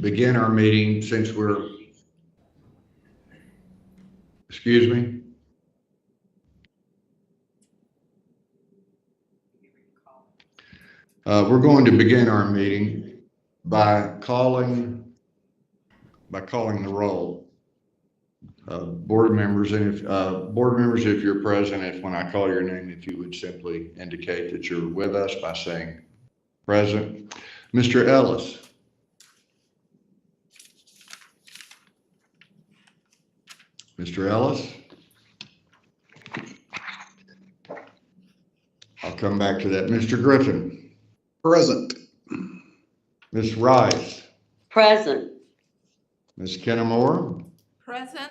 begin our meeting since excuse me? We're going to begin our meeting by calling the roll. Board members, and if you're present, if when I call your name, if you would simply indicate that you're with us by saying present. Mr. Ellis. Mr. Ellis. I'll come back to that. Mr. Griffin. Present. Ms. Rice. Present. Ms. Kennemore. Present.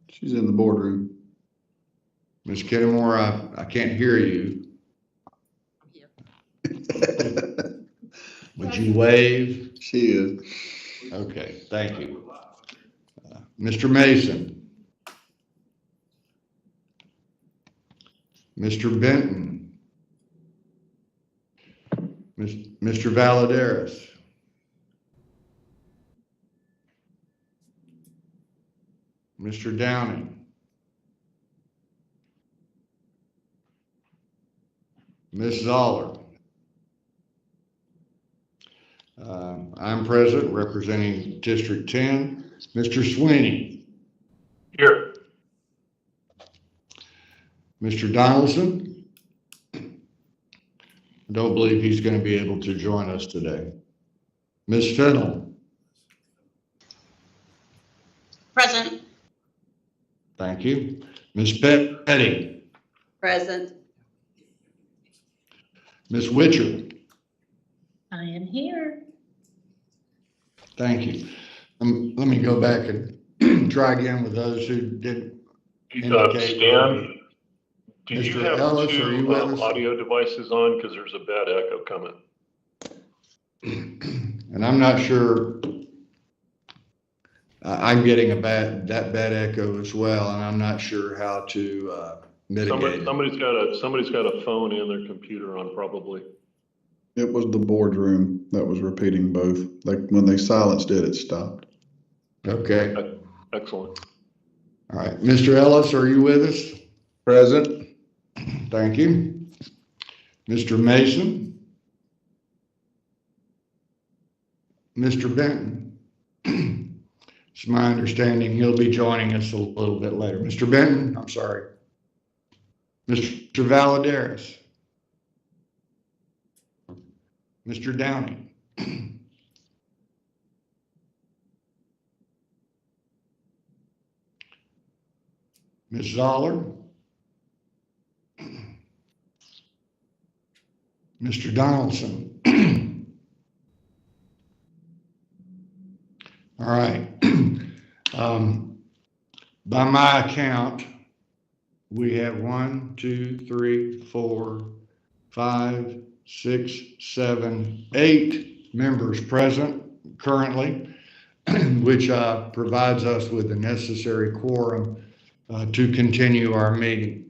She's in the boardroom. Ms. Kennemore, I can't hear you. Would you wave? She is. Okay, thank you. Mr. Mason. Mr. Benton. Mr. Valadares. Mr. Downing. Ms. Zoller. I'm present, representing District 10. Mr. Sweeney. Here. Mr. Donaldson. I don't believe he's going to be able to join us today. Ms. Fennell. Present. Thank you. Ms. Petty. Present. Ms. Witcher. I am here. Thank you. Let me go back and try again with those who didn't indicate. Stan, do you Mr. have Ellis, are you with us? audio devices on? Because there's a bad echo coming. And I'm not sure. I'm getting that bad echo as well, and I'm not sure how to mitigate it. Somebody's got a phone and their computer on probably. It was the boardroom that was repeating both. Like when they silenced it, it stopped. Okay. Excellent. All right. Mr. Ellis, are you with us? Present. Thank you. Mr. Mason. Mr. Benton. It's my understanding he'll be joining us a little bit later. Mr. Benton, I'm sorry. Mr. Valadares. Mr. Downing. Ms. Zoller. Mr. Donaldson. All right. By my account, we have 1, 2, 3, 4, 5, 6, 7, 8 members present currently, which provides us with the necessary quorum to continue our meeting.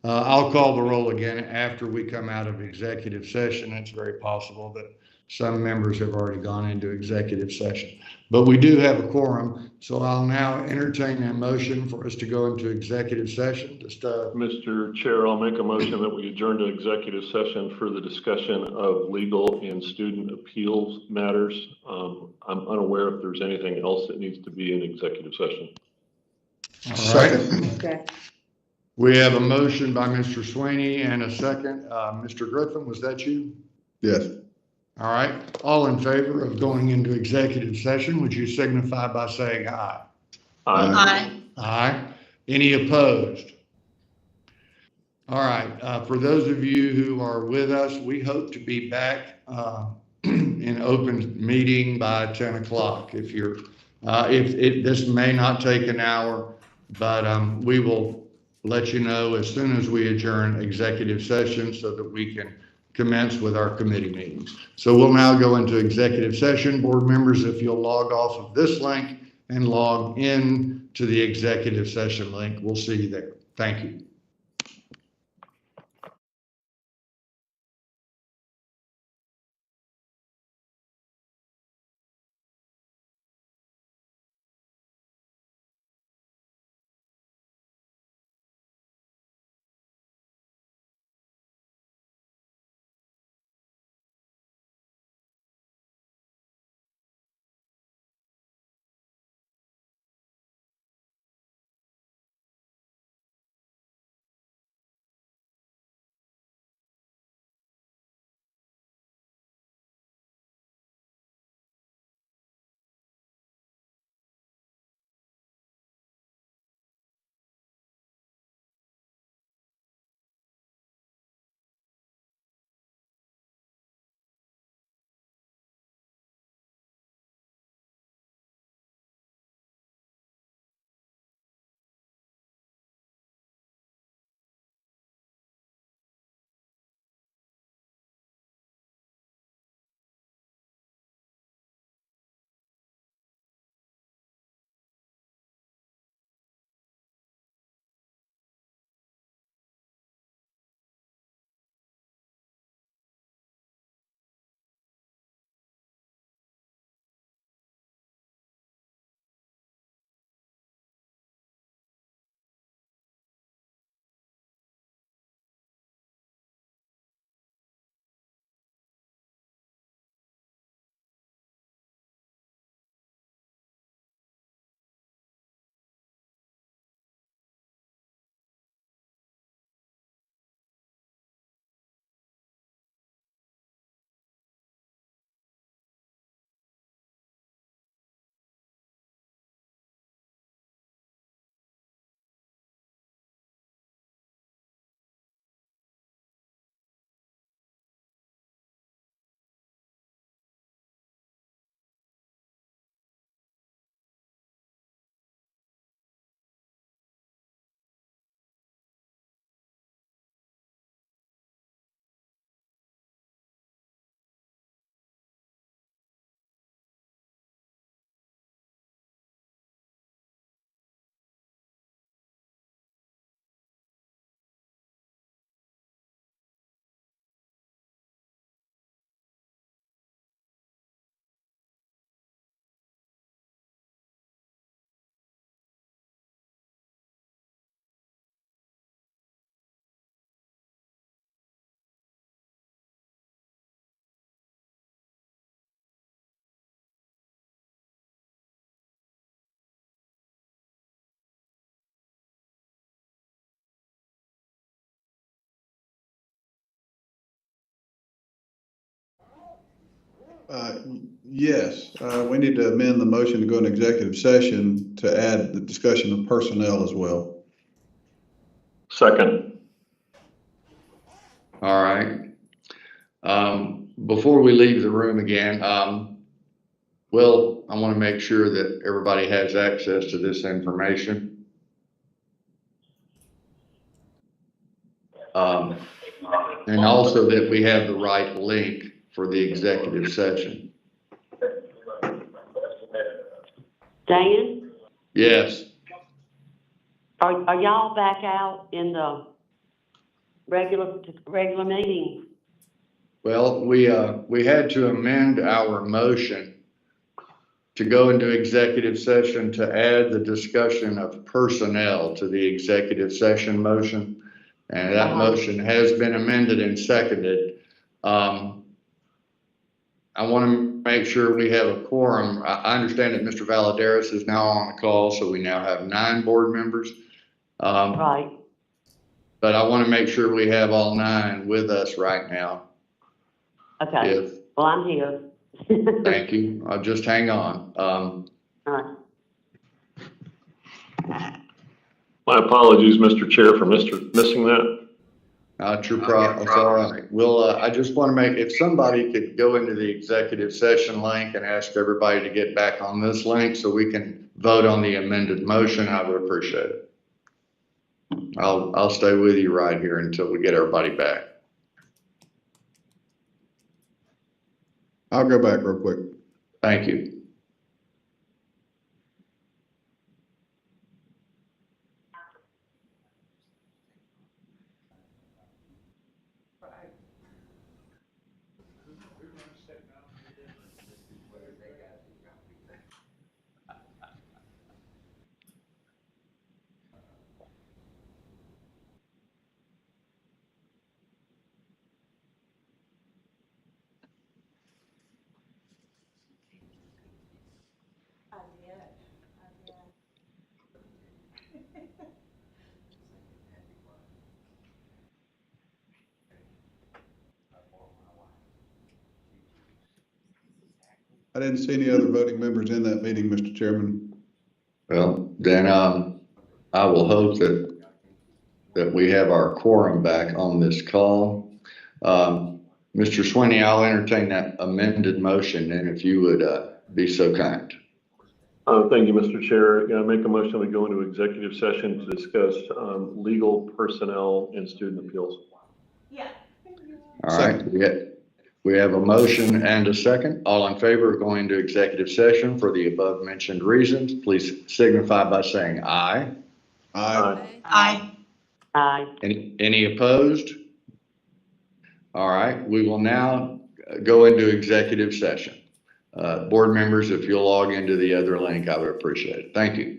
I'll call the roll again after we come out of executive session. It's very possible that some members have already gone into executive session, but we do have a quorum. So I'll now entertain a motion for us to go into executive session. Mr. Chair, I'll make a motion that we adjourn to executive session for the discussion of legal and student appeals matters. I'm unaware if there's anything else that needs to be in executive session. All right. Okay. We have a motion by Mr. Sweeney and a second. Mr. Griffin, was that you? Yes. All right. All in favor of going into executive session, would you signify by saying aye? Aye. Aye. Any opposed? All right. For those of you who are with us, we hope to be back in open meeting by 10 o'clock. If this may not take an hour, but we will let you know as soon as we adjourn executive session so that we can commence with our committee meetings. So we'll now go into executive session. Board members, if you'll log off of this link and log in to the executive session link, we'll see you there. Thank you. Yes, we need to amend the motion to go into executive session to add the discussion of personnel as well. Second. All right. Before we leave the room again, Will, I want to make sure that everybody has access to this information. And also that we have the right link for the executive session. Dan, Yes. are y'all back out in the regular meeting? Well, we had to amend our motion to go into executive session to add the discussion of personnel to the executive session motion. And that motion has been amended and seconded. I want to make sure we have a quorum. I understand that Mr. Valadares is now on the call, so we now have 9 board members. Right. But I want to make sure we have all 9 with us right now. Okay. Well, I'm here. Thank you. I'll just hang on. All right. My apologies, Mr. Chair, for missing that. Not your problem. It's all right. Well, I just want to make, if somebody could go into the executive session link and ask everybody to get back on this link so we can vote on the amended motion, I would appreciate it. I'll stay with you right here until we get everybody back. I'll go back real quick. Thank you. I didn't see any other voting members in that meeting, Mr. Chairman. Well, then I will hope that we have our quorum back on this call. Mr. Sweeney, I'll entertain that amended motion, and if you would be so kind. Thank you, Mr. Chair. I make a motion we go into executive session to discuss legal, personnel, and student appeals. Yeah. All right. We have a motion and a second. All in favor of going to executive session for the above mentioned reasons, please signify by saying aye. Aye. Aye. Aye. Any opposed? All right. We will now go into executive session. Board members, if you'll log into the other link, I would appreciate it. Thank you.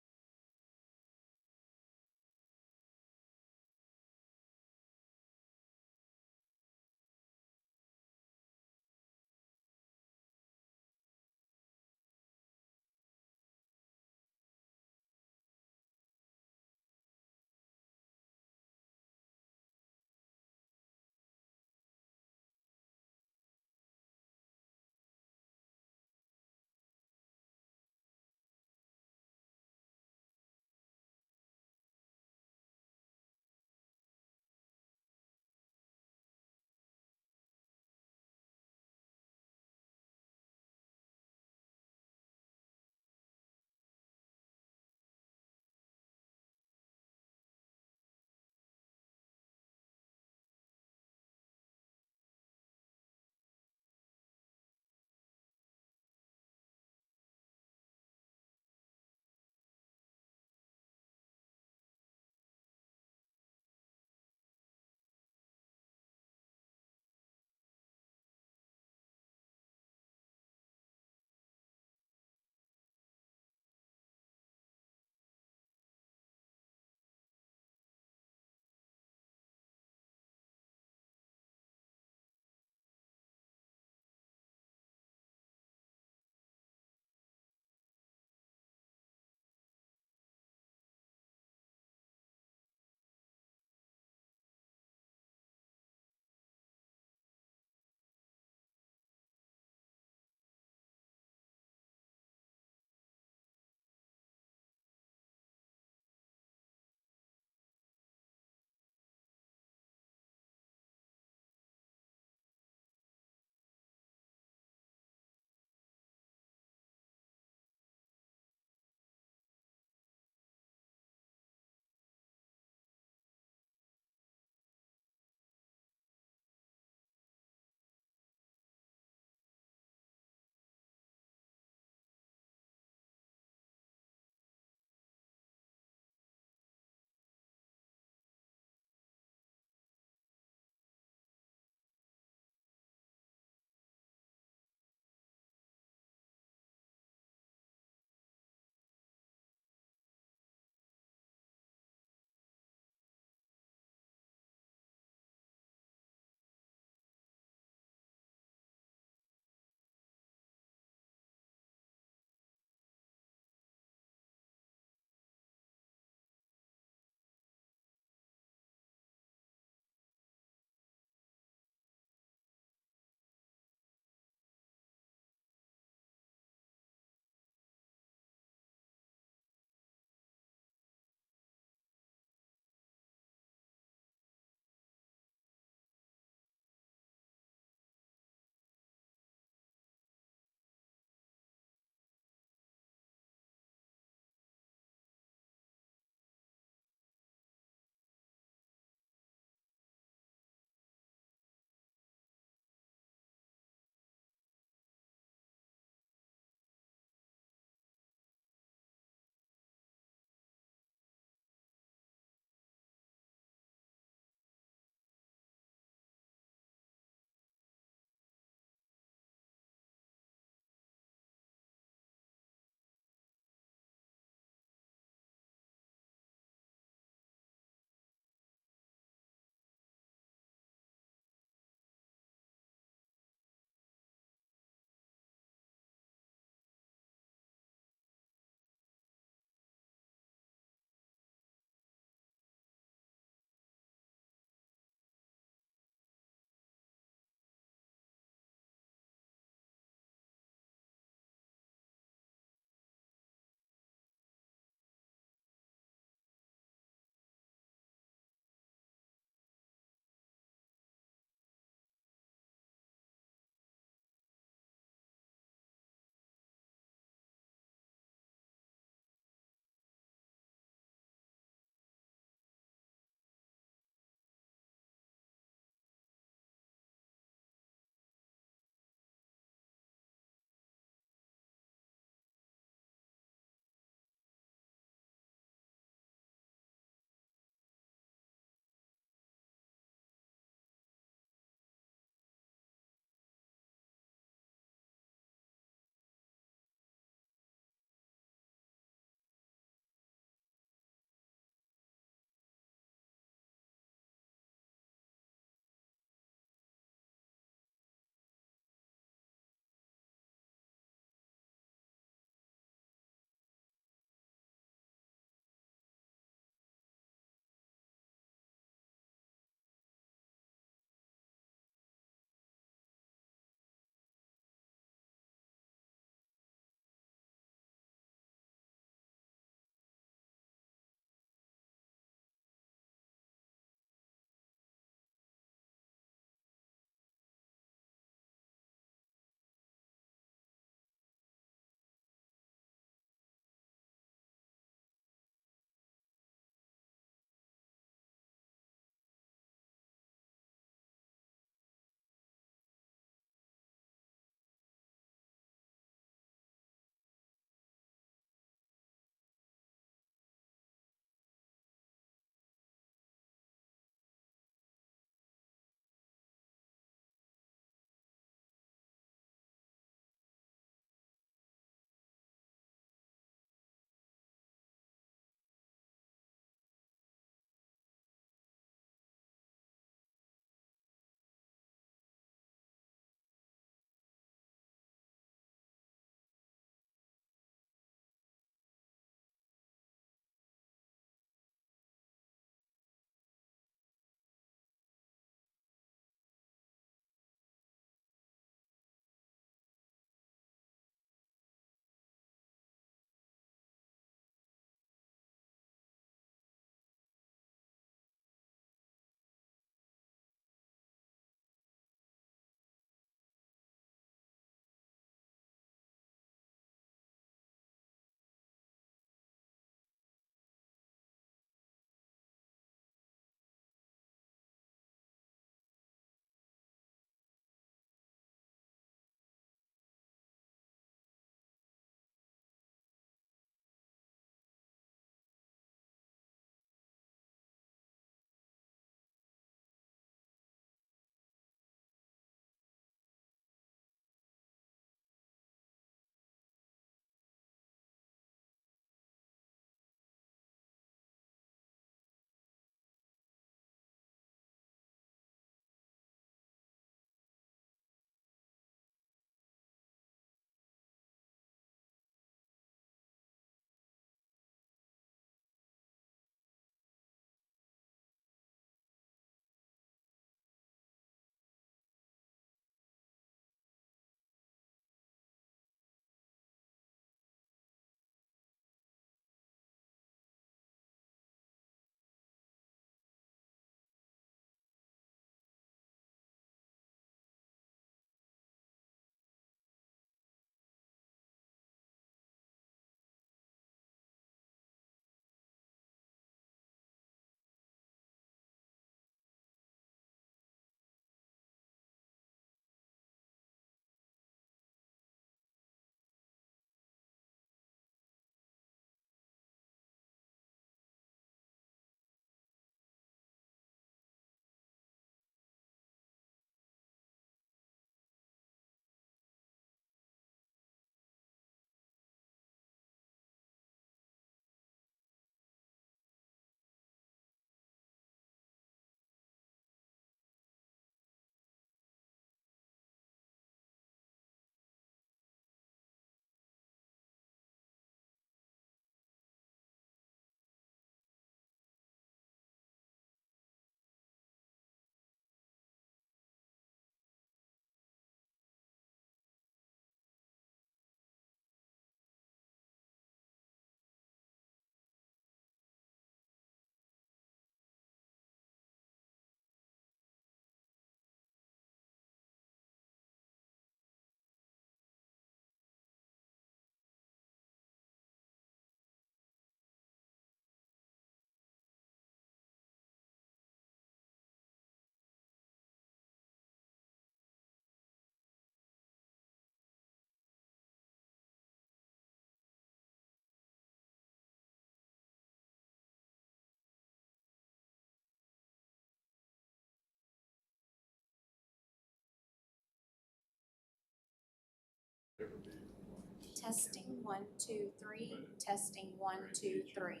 Testing 1, 2, 3. Testing 1, 2, 3.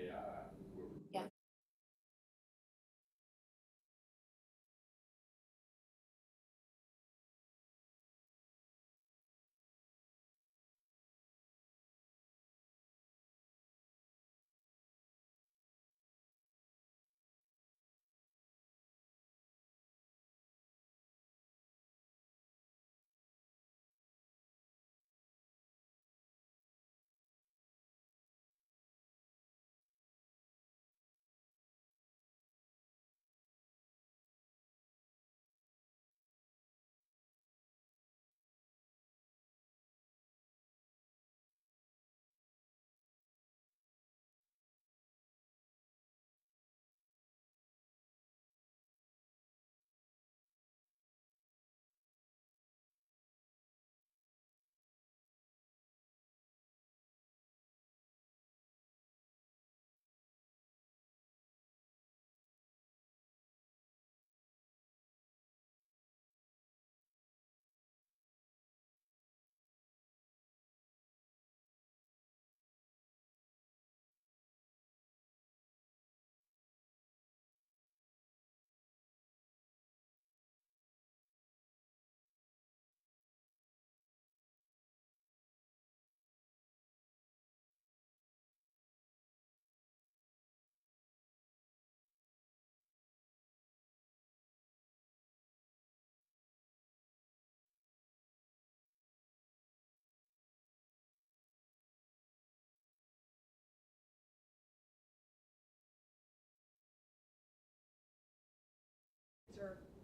Yeah.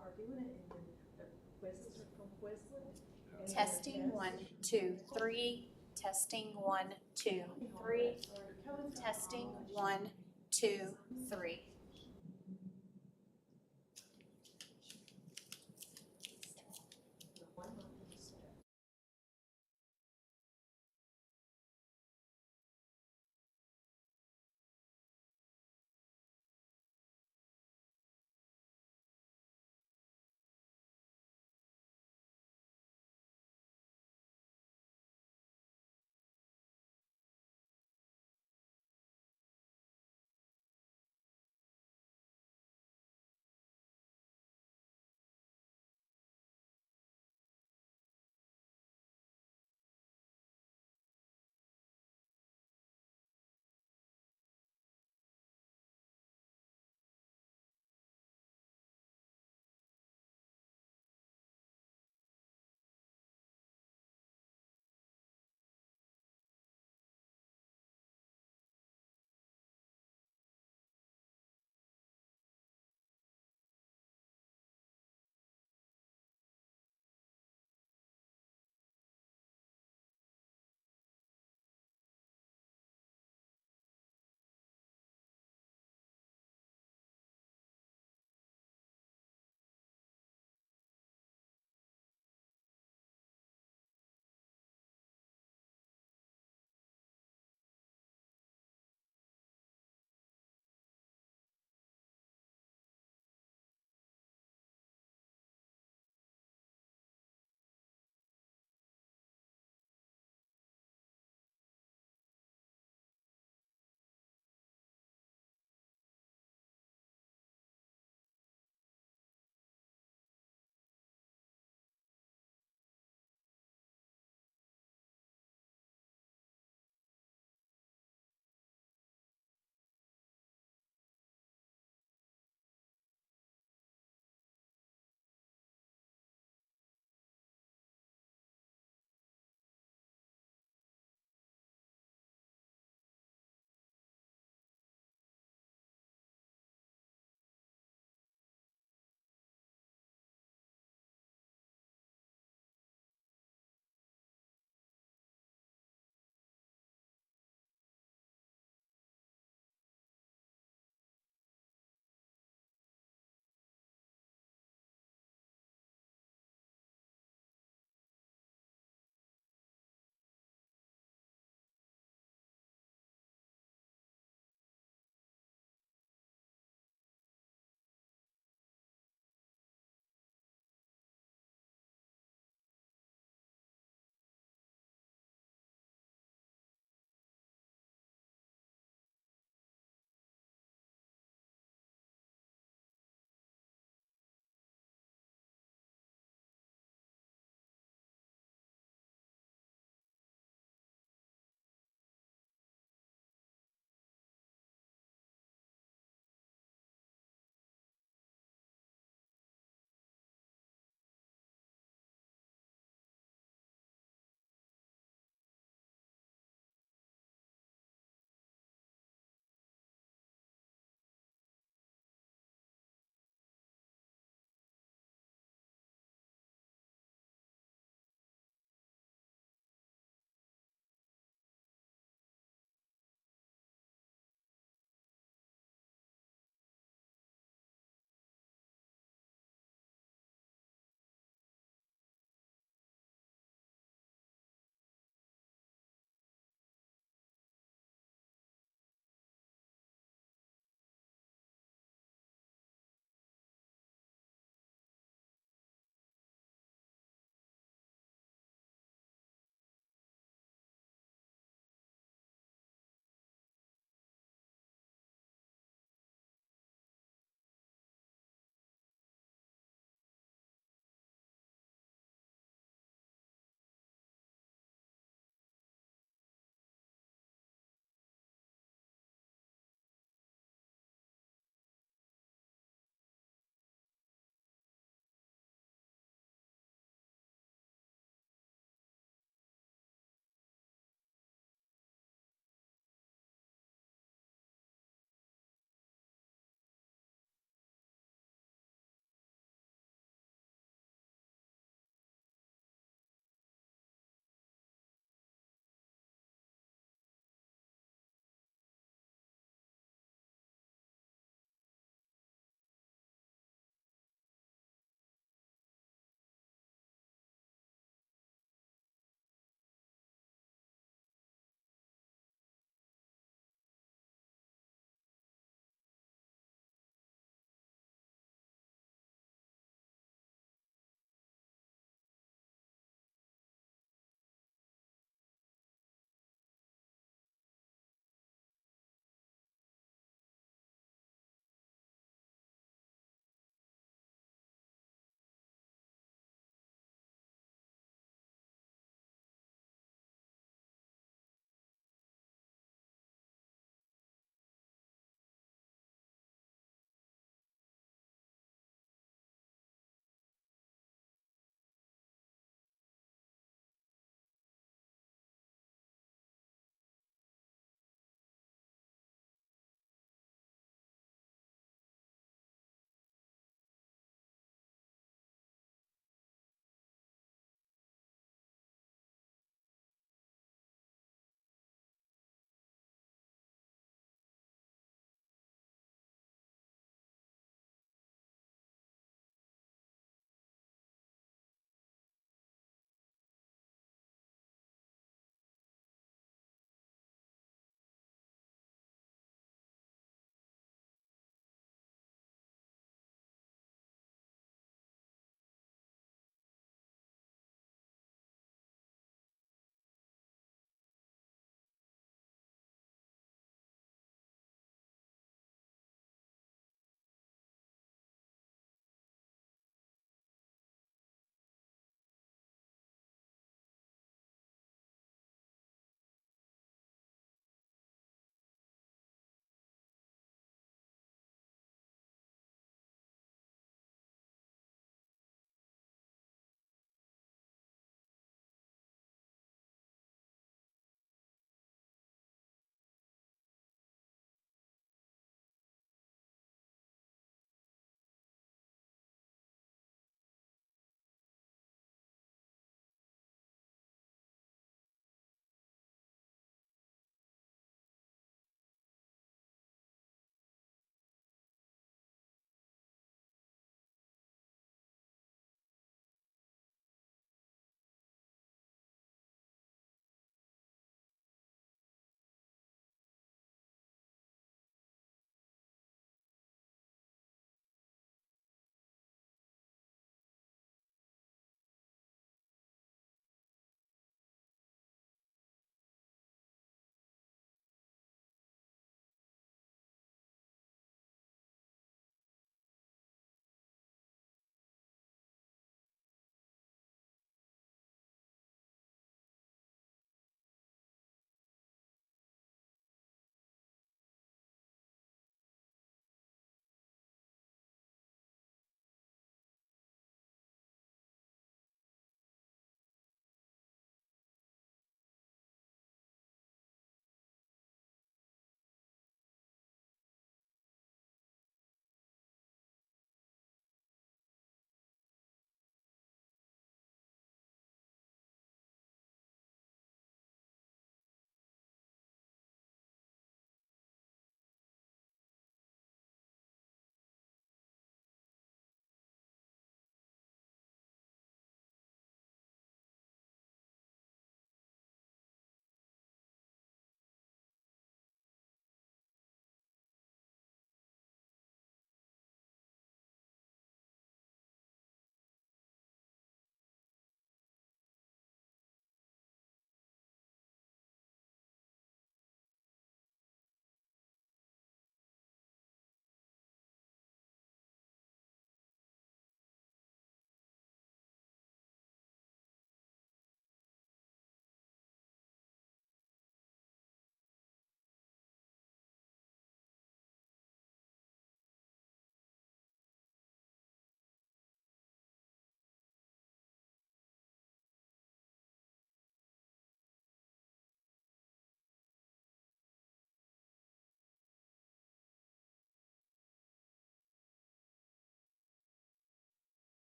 Are doing it and the quizzes are from Quizlet. And Testing 1, 2, 3. Testing 1, 2, 3. Testing 1, 2, 3.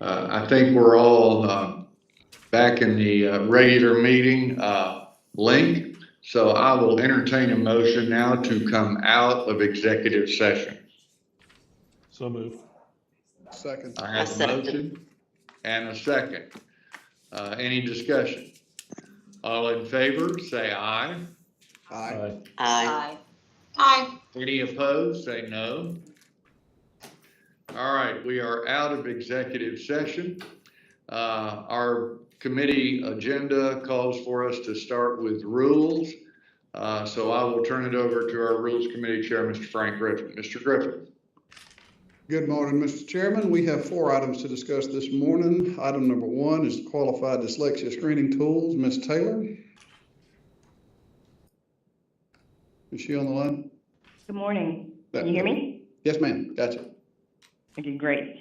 I think we're all back in the regular meeting link. So I will entertain a motion now to come out of executive session. So move. Second. I have a motion and a second. Any discussion? All in favor, say aye. Aye. Aye. Aye. Any opposed, say no. All right, we are out of executive session. Our committee agenda calls for us to start with rules. So I will turn it over to our Rules Committee Chair, Mr. Frank Griffin. Mr. Griffin. Good morning, Mr. Chairman. We have 4 items to discuss this morning. Item number 1 is qualified dyslexia screening tools. Ms. Taylor? Is she on the line? Good morning. Can you hear me? Yes, ma'am. Gotcha. Okay, great.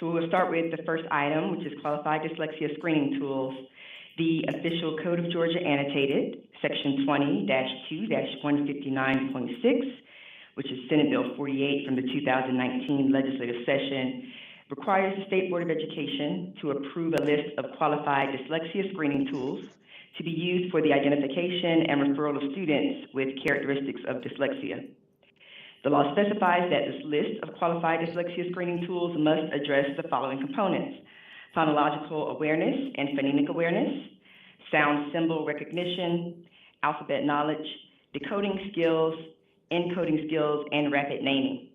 So we'll start with the first item, which is qualified dyslexia screening tools. The official Code of Georgia annotated, section 20-2-159.6, which is Senate Bill 48 from the 2019 legislative session, requires the State Board of Education to approve a list of qualified dyslexia screening tools to be used for the identification and referral of students with characteristics of dyslexia. The law specifies that this list of qualified dyslexia screening tools must address the following components: phonological awareness and phonemic awareness, sound symbol recognition, alphabet knowledge, decoding skills, encoding skills, and rapid naming.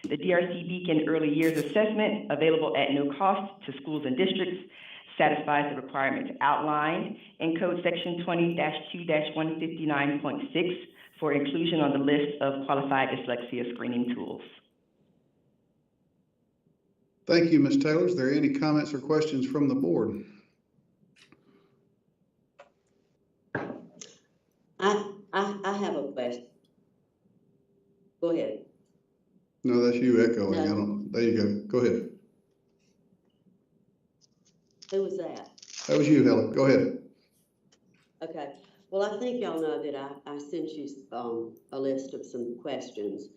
The DRC Beacon Early Years Assessment, available at no cost to schools and districts, satisfies the requirements outlined in Code Section 20-2-159.6 for inclusion on the list of qualified dyslexia screening tools. Thank you, Ms. Taylor. Is there any comments or questions from the board? I have a question. Go ahead. No, that's you echoing. No. I don't, there you go. Go ahead. Who was that? That was you, Helen. Go ahead. Okay. Well, I think y'all know that I sent you a list of some questions,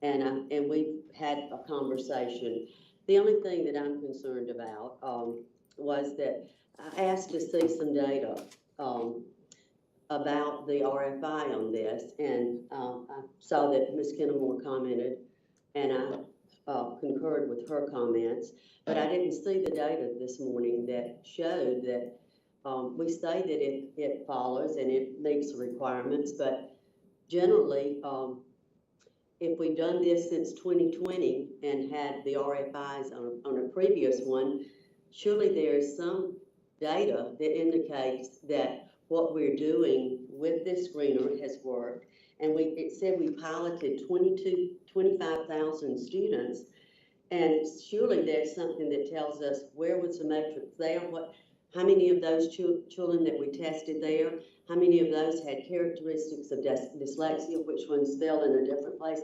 and we've had a conversation. The only thing that I'm concerned about was that I asked to see some data about the RFI on this, and I saw that Ms. Kennemore commented, and I concurred with her comments, but I didn't see the data this morning that showed that we say that it follows and it meets the requirements, but generally, if we've done this since 2020 and had the RFIs on a previous one, surely there is some data that indicates that what we're doing with this screener has worked. And it said we piloted 25,000 students, and surely there's something that tells us where was the matrix there, how many of those children that we tested there, how many of those had characteristics of dyslexia, which ones fell in a different place.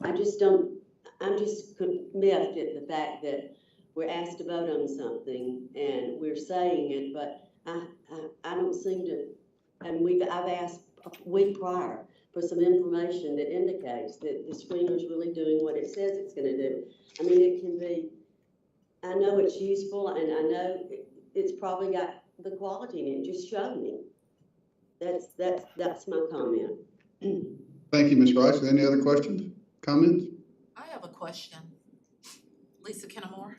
I'm just miffed at the fact that we're asked to vote on something and we're saying it, but I don't seem to, and I've asked a week prior for some information that indicates that the screener's really doing what it says it's going to do. I mean, it can be, I know it's useful, and I know it's probably got the quality in it. Just show me. That's my comment. Thank you, Ms. Rice. Any other questions, comments? I have a question. Lisa Kennemore.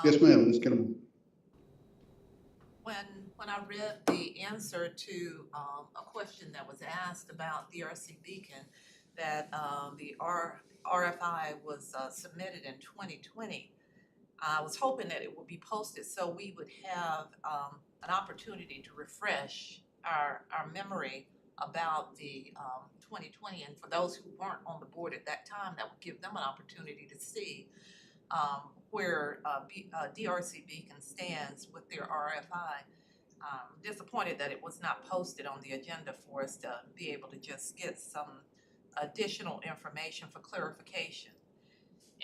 Yes, ma'am, Ms. Kennemore. When I read the answer to a question that was asked about DRC Beacon, that the RFI was submitted in 2020, I was hoping that it would be posted so we would have an opportunity to refresh our memory about the 2020, and for those who weren't on the board at that time, that would give them an opportunity to see where DRC Beacon stands with their RFI. Disappointed that it was not posted on the agenda for us to be able to just get some additional information for clarification.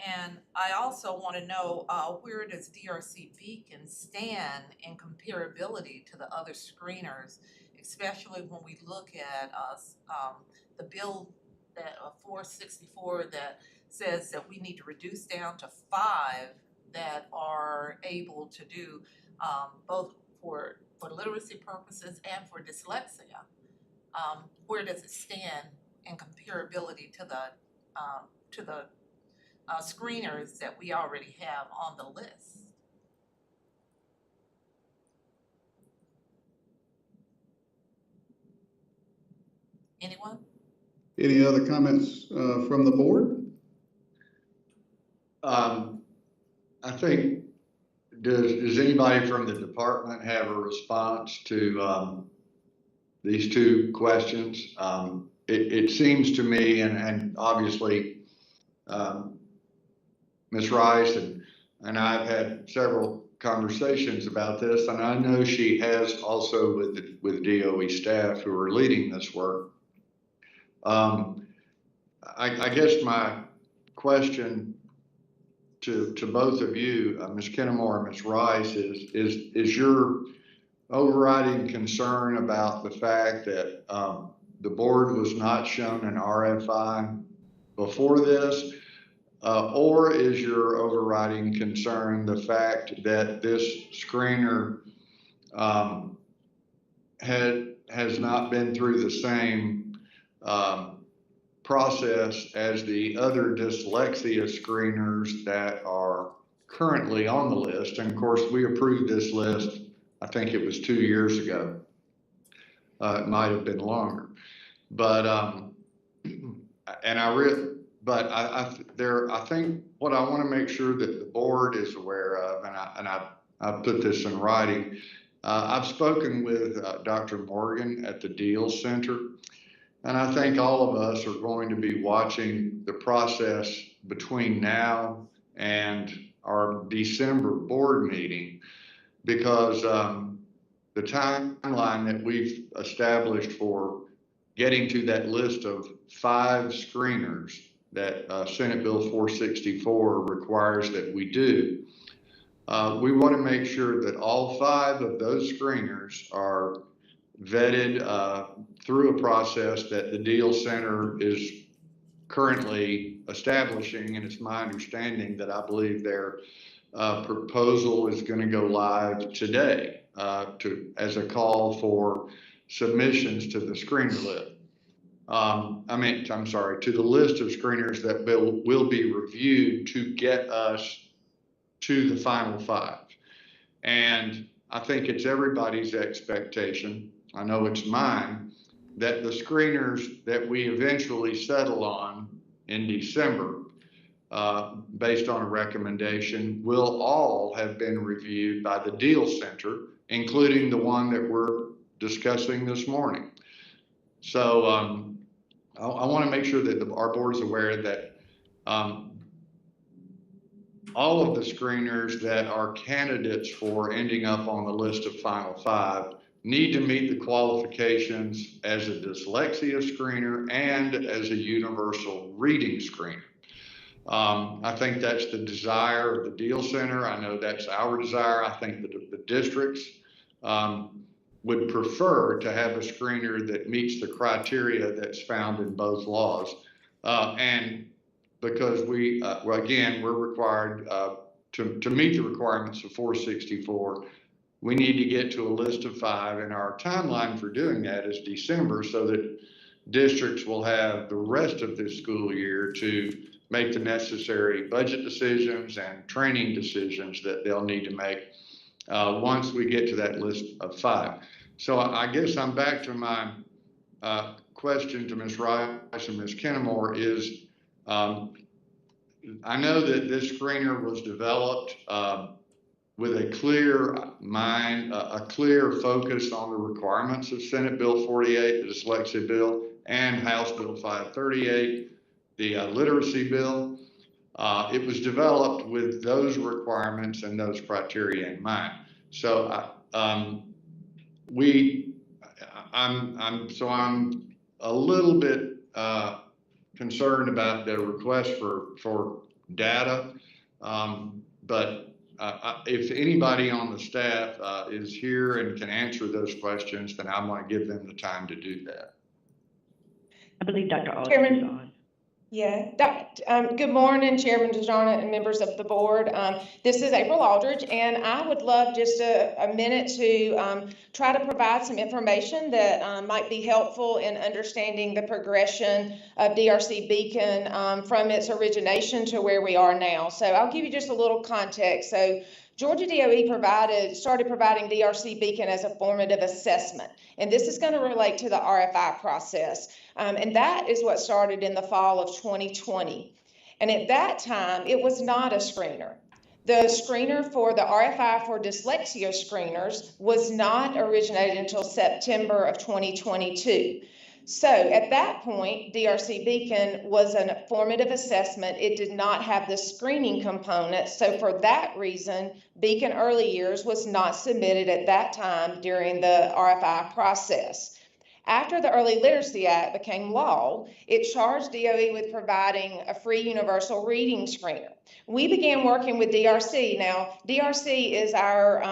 And I also want to know where does DRC Beacon stand in comparability to the other screeners, especially when we look at the bill that 464 that says that we need to reduce down to 5 that are able to do both for literacy purposes and for dyslexia. Where does it stand in comparability to the screeners that we already have on the list? Anyone? Any other comments from the board? I think, does anybody from the department have a response to these two questions? It seems to me, and obviously Ms. Rice and I've had several conversations about this, and I know she has also with DOE staff who are leading this work. I guess my question to both of you, Ms. Kennemore and Ms. Rice, is your overriding concern about the fact that the board was not shown an RFI before this, or is your overriding concern the fact that this screener has not been through the same process as the other dyslexia screeners that are currently on the list? And of course, we approved this list, I think it was 2 years ago. It might have been longer, but I think what I want to make sure that the board is aware of, and I've put this in writing. I've spoken with Dr. Morgan at the Deal Center, and I think all of us are going to be watching the process between now and our December board meeting, because the timeline that we've established for getting to that list of 5 screeners that Senate Bill 464 requires that we do, we want to make sure that all 5 of those screeners are vetted through a process that the Deal Center is currently establishing. And it's my understanding that I believe their proposal is going to go live today as a call for submissions to the screener list. I'm sorry, to the list of screeners that will be reviewed to get us to the final 5. And I think it's everybody's expectation, I know it's mine, that the screeners that we eventually settle on in December, based on a recommendation, will all have been reviewed by the Deal Center, including the one that we're discussing this morning. So I want to make sure that our board's aware that all of the screeners that are candidates for ending up on the list of final 5 need to meet the qualifications as a dyslexia screener and as a universal reading screener. I think that's the desire of the Deal Center. I know that's our desire. I think the districts would prefer to have a screener that meets the criteria that's found in both laws. And because we're required to meet the requirements of 464, we need to get to a list of 5, and our timeline for doing that is December, so that districts will have the rest of this school year to make the necessary budget decisions and training decisions that they'll need to make once we get to that list of 5. So I guess I'm back to my question to Ms. Rice and Ms. Kennemore is, I know that this screener was developed with a clear mind, a clear focus on the requirements of Senate Bill 48, the dyslexia bill, and House Bill 538, the literacy bill. It was developed with those requirements and those criteria in mind. So I'm a little bit concerned about the request for data, but if anybody on the staff is here and can answer those questions, then I'm going to give them the time to do that. I believe Dr. Aldridge is on. Yeah, good morning, Chairman DeJarna and members of the board. This is April Aldridge, and I would love just a minute to try to provide some information that might be helpful in understanding the progression of DRC Beacon from its origination to where we are now. So I'll give you just a little context. So Georgia DOE started providing DRC Beacon as a formative assessment, and this is going to relate to the RFI process. And that is what started in the fall of 2020. And at that time, it was not a screener. The screener for the RFI for dyslexia screeners was not originated until September of 2022. So at that point, DRC Beacon was a formative assessment. It did not have the screening component. So for that reason, Beacon Early Years was not submitted at that time during the RFI process. After the Early Literacy Act became law, it charged DOE with providing a free universal reading screener. We began working with DRC. Now, DRC is our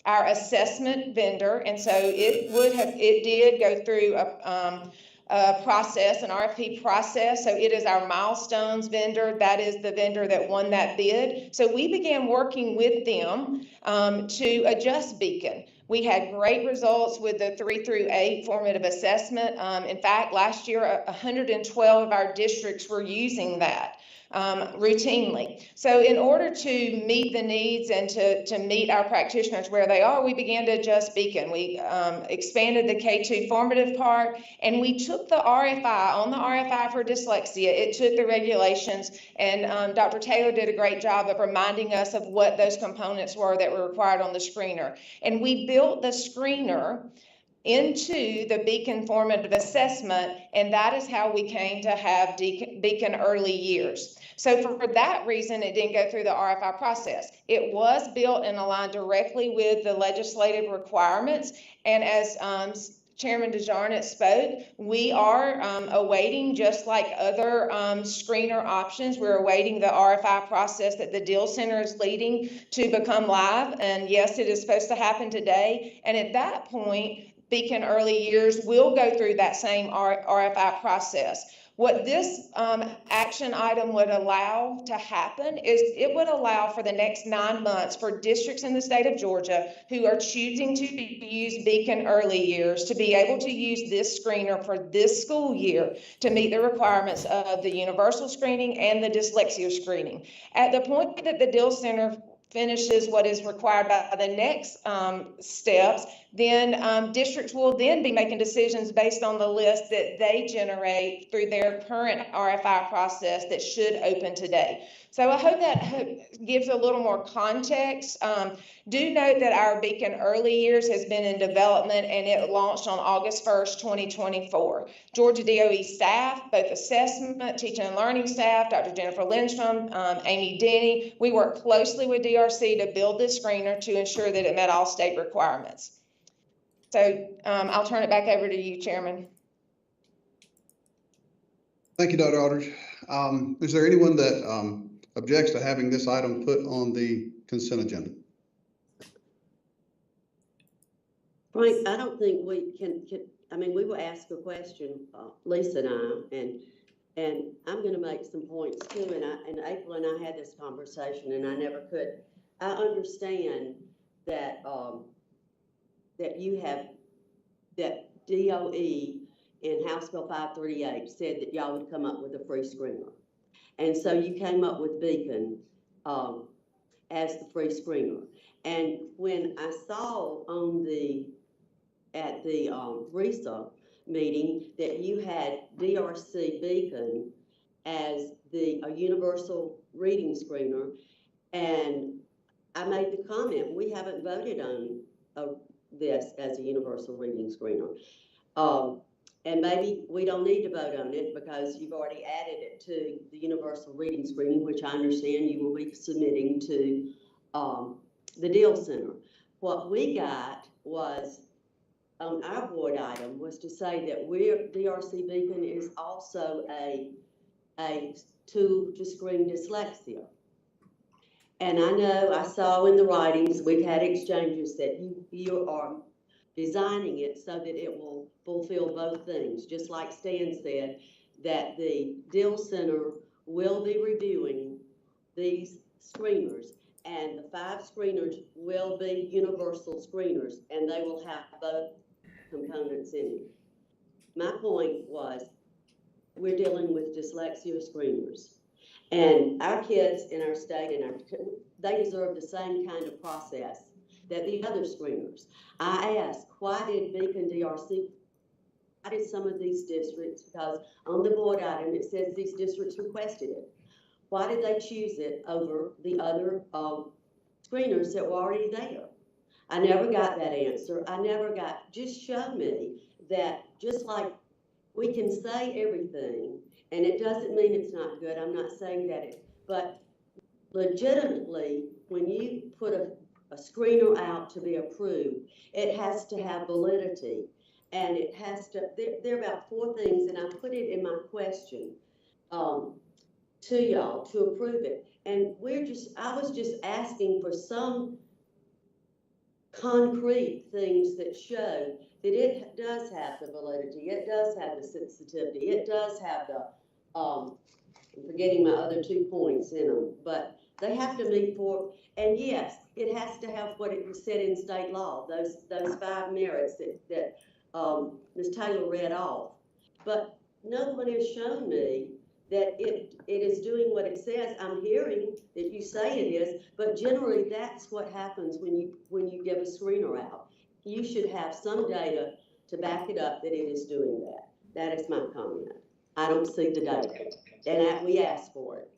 assessment vendor, and so it did go through a process, an RFP process. So it is our milestones vendor. That is the vendor that won that bid. So we began working with them to adjust Beacon. We had great results with the 3 through 8 formative assessment. In fact, last year, 112 of our districts were using that routinely. So in order to meet the needs and to meet our practitioners where they are, we began to adjust Beacon. We expanded the K2 formative part, and we took the RFI for dyslexia. It took the regulations, and Dr. Taylor did a great job of reminding us of what those components were that were required on the screener. And we built the screener into the Beacon formative assessment, and that is how we came to have Beacon Early Years. So for that reason, it didn't go through the RFI process. It was built and aligned directly with the legislative requirements, and as Chairman DeJarna spoke, we are awaiting, just like other screener options, we're awaiting the RFI process that the Deal Center is leading to become live, and yes, it is supposed to happen today, and at that point, Beacon Early Years will go through that same RFI process. What this action item would allow to happen is it would allow for the next 9 months for districts in the state of Georgia who are choosing to use Beacon Early Years to be able to use this screener for this school year to meet the requirements of the universal screening and the dyslexia screening. At the point that the Deal Center finishes what is required by the next steps, then districts will then be making decisions based on the list that they generate through their current RFI process that should open today. So I hope that gives a little more context. Do note that our Beacon Early Years has been in development, and it launched on August 1st, 2024. Georgia DOE staff, both assessment, teaching and learning staff, Dr. Jennifer Lindstrom, Amy Denny, we work closely with DRC to build this screener to ensure that it met all state requirements. So I'll turn it back over to you, Chairman. Thank you, Dr. Aldridge. Is there anyone that objects to having this item put on the consent agenda? Frank, I don't think we can I mean, we will ask a question, Lisa and I'm going to make some points too. And April and I had this conversation, and I never could. I understand that that DOE in House Bill 538 said that y'all would come up with a free screener. And so you came up with Beacon as the free screener. And when I saw at the RESA meeting that you had DRC Beacon as a universal reading screener, and I made the comment, we haven't voted on this as a universal reading screener. And maybe we don't need to vote on it because you've already added it to the universal reading screening, which I understand you will be submitting to the Deal Center. What we got was, on our board item, was to say that DRC Beacon is also a tool to screen dyslexia. And I know I saw in the writings, we've had exchanges that you are designing it so that it will fulfill both things. Just like Stan said, that the Deal Center will be reviewing these screeners, and the 5 screeners will be universal screeners, and they will have both components in it. My point was, we're dealing with dyslexia screeners, and our kids in our state and they deserve the same kind of process that the other screeners. I asked, why did Beacon DRC, why did some of these districts, because on the board item it says these districts requested it. Why did they choose it over the other screeners that were already there? I never got that answer. I never got, just show me that, just like we can say everything, and it doesn't mean it's not good. I'm not saying that but legitimately, when you put a screener out to be approved, it has to have validity. And it has to, there are about 4 things, and I put it in my question to y'all to approve it. And I was just asking for some concrete things that show that it does have the validity, it does have the sensitivity, it does have the, I'm forgetting my other 2 points in them, but they have to meet and yes, it has to have what it was said in state law, those 5 merits that Ms. Taylor read off. But no one has shown me that it is doing what it says. I'm hearing that you say it is, but generally that's what happens when you give a screener out. You should have some data to back it up that it is doing that. That is my comment. I don't see the data, and we asked for it.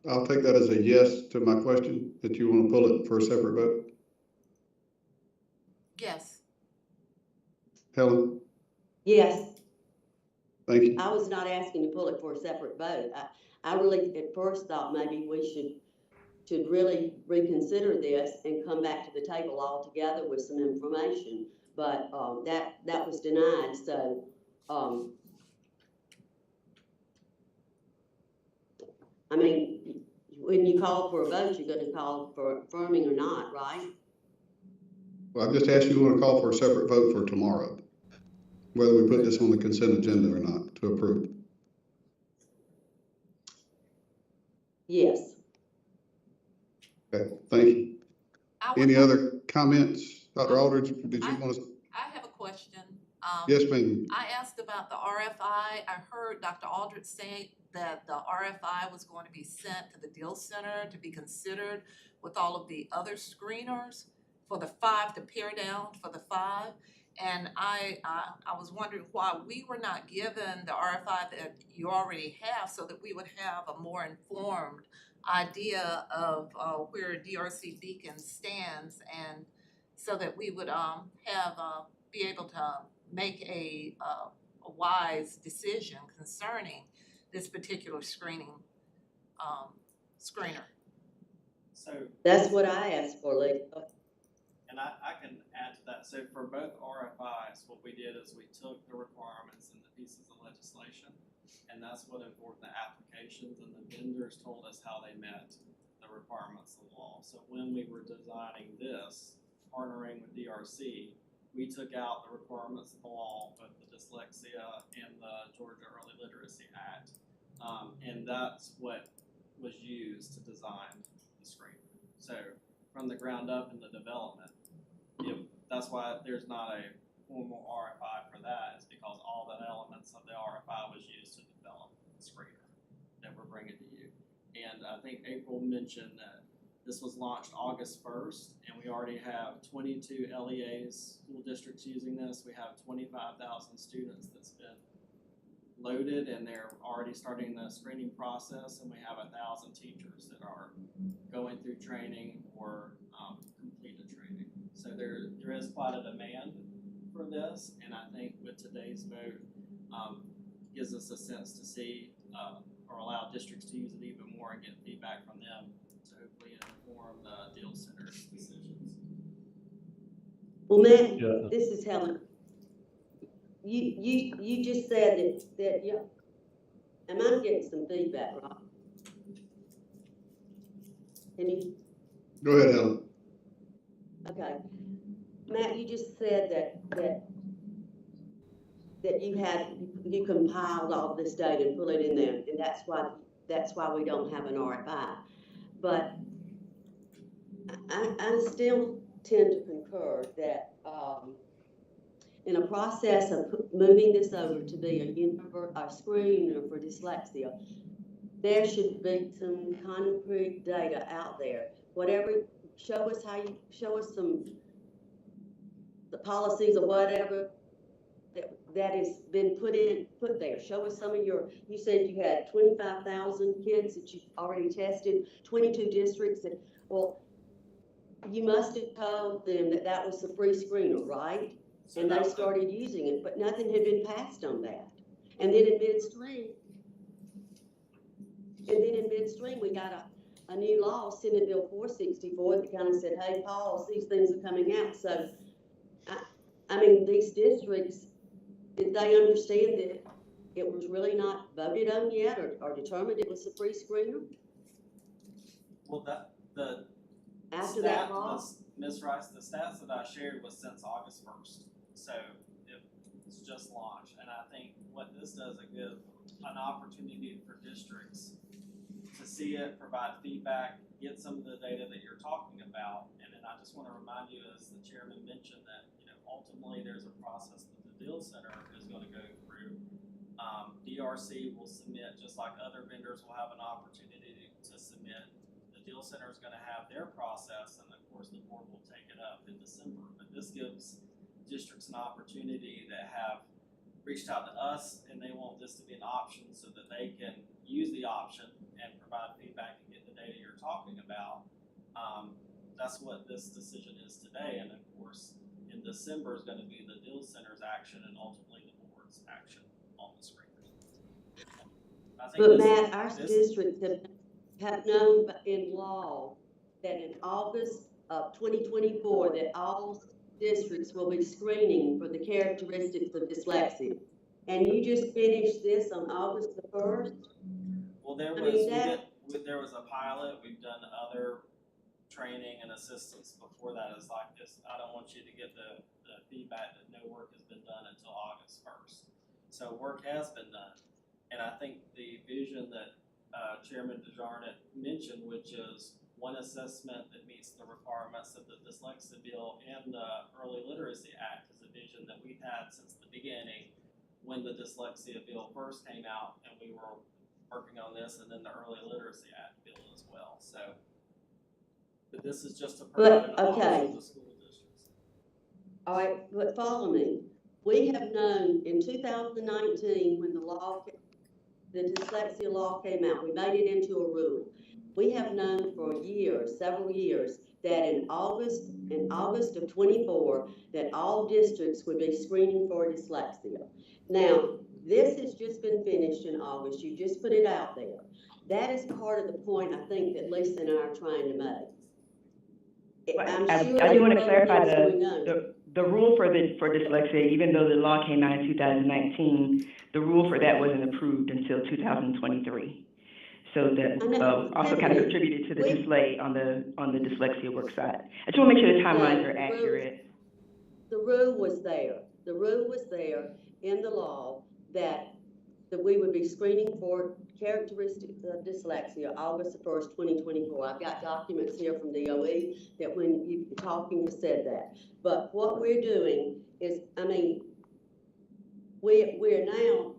I'll take that as a yes to my question, that you want to pull it for a separate vote. Yes. Helen? Yes. Thank you. I was not asking to pull it for a separate vote. I really at first thought maybe we should really reconsider this and come back to the table altogether with some information. But that was denied. So I mean, when you call for a vote, you're going to call for affirming or not, right? Well, I've just asked you want to call for a separate vote for tomorrow, whether we put this on the consent agenda or not to approve. Yes. Okay, thank you. Any other comments? Dr. Aldridge, did you want to? I have a question. Yes, ma'am. I asked about the RFI. I heard Dr. Aldridge say that the RFI was going to be sent to the Deal Center to be considered with all of the other screeners for the 5 to pare down for the 5. And I was wondering why we were not given the RFI that you already have, so that we would have a more informed idea of where DRC Beacon stands, and so that we would be able to make a wise decision concerning this particular screener. So that's what I asked for, Lee. And I can add to that. So for both RFIs, what we did is we took the requirements and the pieces of legislation, and that's what informed the applications, and the vendors told us how they met the requirements of the law. So when we were designing this, partnering with DRC, we took out the requirements of the law, both the Dyslexia and the Georgia Early Literacy Act, and that's what was used to design the screener. So from the ground up in the development, that's why there's not a formal RFI for that, is because all the elements of the RFI was used to develop the screener that we're bringing to you. And I think April mentioned that this was launched August 1st, and we already have 22 LEAs, school districts using this. We have 25,000 students that's been loaded, and they're already starting the screening process, and we have 1,000 teachers that are going through training or completed training. So there is quite a demand for this, and I think with today's vote gives us a sense to see or allow districts to use it even more and get feedback from them to hopefully inform the Deal Center's decisions. Well, Matt, this is Helen. You just said that you, and I'm getting some feedback, right? Can you? Go ahead, Helen. Okay. Matt, you just said that that you compiled all this data and put it in there, and that's why we don't have an RFI. But I still tend to concur that, in a process of moving this over to be a screener for dyslexia, there should be some concrete data out there. Whatever, show us the policies or whatever that has been put there. Show us some of you said you had 25,000 kids that you've already tested, 22 districts, well, you must have told them that was the free screener, right? And they started using it, but nothing had been passed on that. And then in midstream, we got a new law, Senate Bill 464, that kind of said, hey, pause, these things are coming out. So, I mean, these districts, did they understand that it was really not voted on yet or determined it was a free screener? Well, After that law? Ms. Rice, the stats that I shared was since August 1st. So it's just launched. And I think what this does, it gives an opportunity for districts to see it, provide feedback, get some of the data that you're talking about. And then I just want to remind you, as the chairman mentioned, that ultimately there's a process that the deal center is going to go through. DRC will submit, just like other vendors will have an opportunity to submit. The deal center is going to have their process, and of course the board will take it up in December. But this gives districts an opportunity that have reached out to us, and they want this to be an option so that they can use the option and provide feedback and get the data you're talking about. That's what this decision is today, and of course in December is going to be the deal center's action and ultimately the board's action on the screen. But Matt, our districts have known in law that in August of 2024 that all districts will be screening for the characteristics of dyslexia. And you just finished this on August the 1st? Well, there was a pilot. We've done other training and assistance before that. Is like this. I don't want you to get the feedback that no work has been done until August 1st. So work has been done. And I think the vision that Chairman DeJarnett mentioned, which is one assessment that meets the requirements of the Dyslexia Bill and the Early Literacy Act, is a vision that we've had since the beginning when the Dyslexia Bill first came out, and we were working on this, and then the Early Literacy Act bill as well. So, but this is just to provide an option to the school districts. All right, but follow me. We have known in 2019 when the dyslexia law came out, we made it into a rule. We have known for years, several years, that in August of 24, that all districts would be screening for dyslexia. Now, this has just been finished in August. You just put it out there. That is part of the point I think that Lisa and I are trying to make. I do want to clarify the rule for dyslexia, even though the law came out in 2019, the rule for that wasn't approved until 2023. So that also kind of contributed to the delay on the dyslexia work side. I just want to make sure the timelines are accurate. The rule was there. The rule was there in the law that we would be screening for characteristics of dyslexia August 1st, 2024. I've got documents here from DOE that when you were talking, you said that. But what we're doing is, I mean, we're now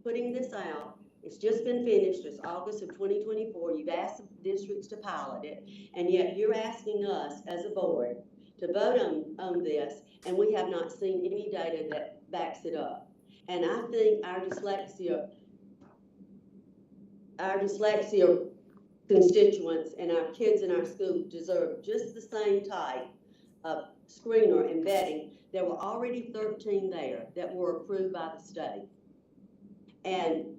putting this out. It's just been finished. It's August of 2024. You've asked the districts to pilot it, and yet you're asking us as a board to vote on this, and we have not seen any data that backs it up. And I think our dyslexia constituents and our kids in our school deserve just the same type of screener and vetting. There were already 13 there that were approved by the state. And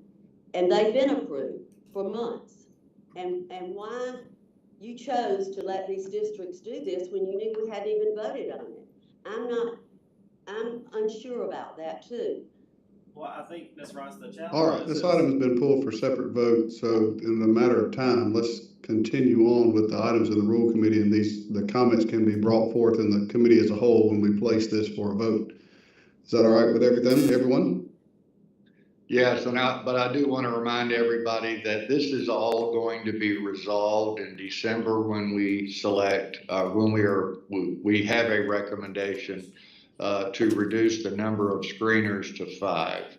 they've been approved for months. And why you chose to let these districts do this when you knew we hadn't even voted on it? I'm unsure about that too. Well, I think, Ms. Rice, the challenge. All right, this item has been pulled for separate vote, so in a matter of time, let's continue on with the items of the rule committee, and the comments can be brought forth in the committee as a whole when we place this for a vote. Is that all right with everyone? Yes, but I do want to remind everybody that this is all going to be resolved in December when we select, we have a recommendation to reduce the number of screeners to 5,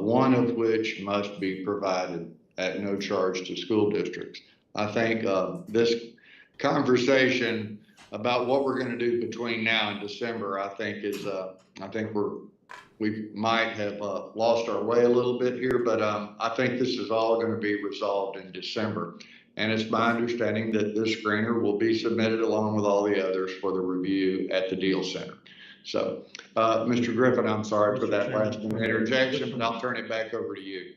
one of which must be provided at no charge to school districts. I think this conversation about what we're going to do between now and December, I think we might have lost our way a little bit here, but I think this is all going to be resolved in December. And it's my understanding that this screener will be submitted along with all the others for the review at the Deal Center. So, Mr. Griffin, I'm sorry for that last interjection, but I'll turn it back over to you.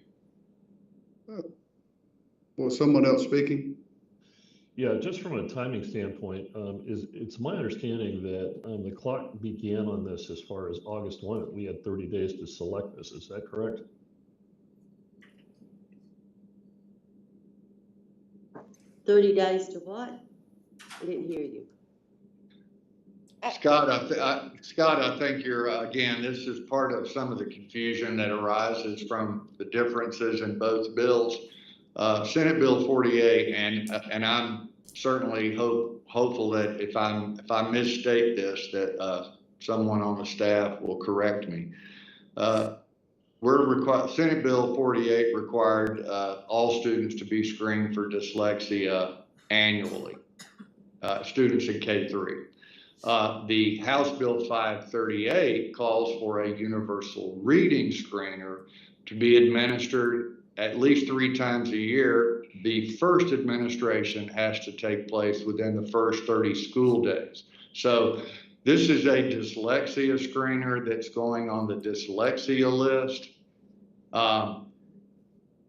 Was someone else speaking? Yeah, just from a timing standpoint, it's my understanding that the clock began on this as far as August 1. We had 30 days to select this. Is that correct? $30 days to what? I didn't hear you. Scott, I think you're, again, this is part of some of the confusion that arises from the differences in both bills. Senate Bill 48, and I'm certainly hopeful that if I misstate this, that someone on the staff will correct me. Senate Bill 48 required all students to be screened for dyslexia annually, students in K-3. The House Bill 538 calls for a universal reading screener to be administered at least 3 times a year. The first administration has to take place within the first 30 school days. So this is a dyslexia screener that's going on the dyslexia list.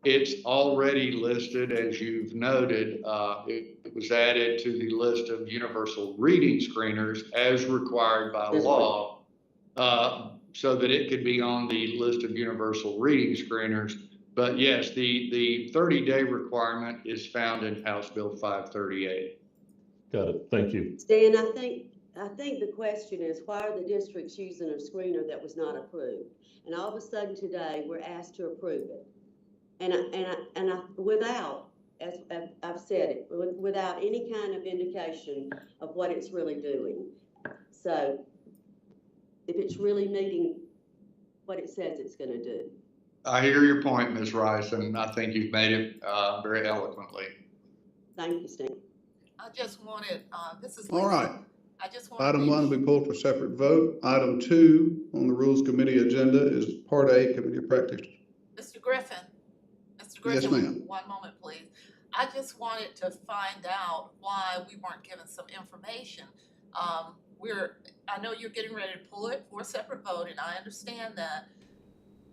It's already listed, as you've noted, it was added to the list of universal reading screeners as required by law, so that it could be on the list of universal reading screeners. But yes, the 30-day requirement is found in House Bill 538. Got it. Thank you. Stan, I think the question is, why are the districts using a screener that was not approved? And all of a sudden today, we're asked to approve it. And without, as I've said it, without any kind of indication of what it's really doing. So if it's really meeting what it says it's going to do. I hear your point, Ms. Rice, and I think you've made it very eloquently. Thank you, Steve. I just wanted, this is All right. I just wanted Item 1 will be pulled for separate vote. Item 2 on the Rules Committee agenda is Part A, Committee of Practitioners. Mr. Griffin, Yes, ma'am. One moment, please. I just wanted to find out why we weren't given some information. I know you're getting ready to pull it for a separate vote, and I understand that.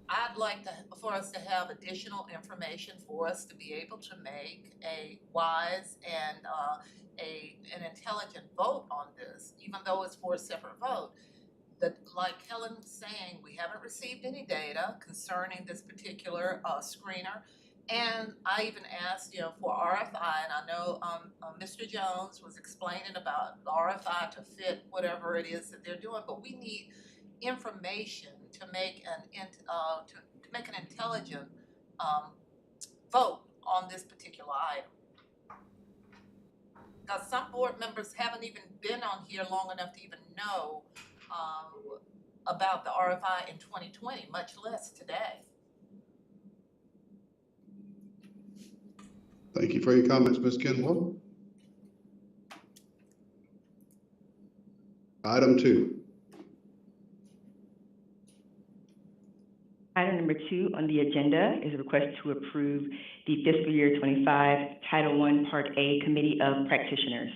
I'd like for us to have additional information for us to be able to make a wise and an intelligent vote on this, even though it's for a separate vote. Like Helen was saying, we haven't received any data concerning this particular screener. And I even asked, for RFI, and I know Mr. Jones was explaining about the RFI to fit whatever it is that they're doing, but we need information to make an intelligent vote on this particular item. Because some board members haven't even been on here long enough to even know about the RFI in 2020, much less today. Thank you for your comments, Ms. Kenmore. Item 2. Item number 2 on the agenda is a request to approve the fiscal year 25 Title I Part A Committee of Practitioners.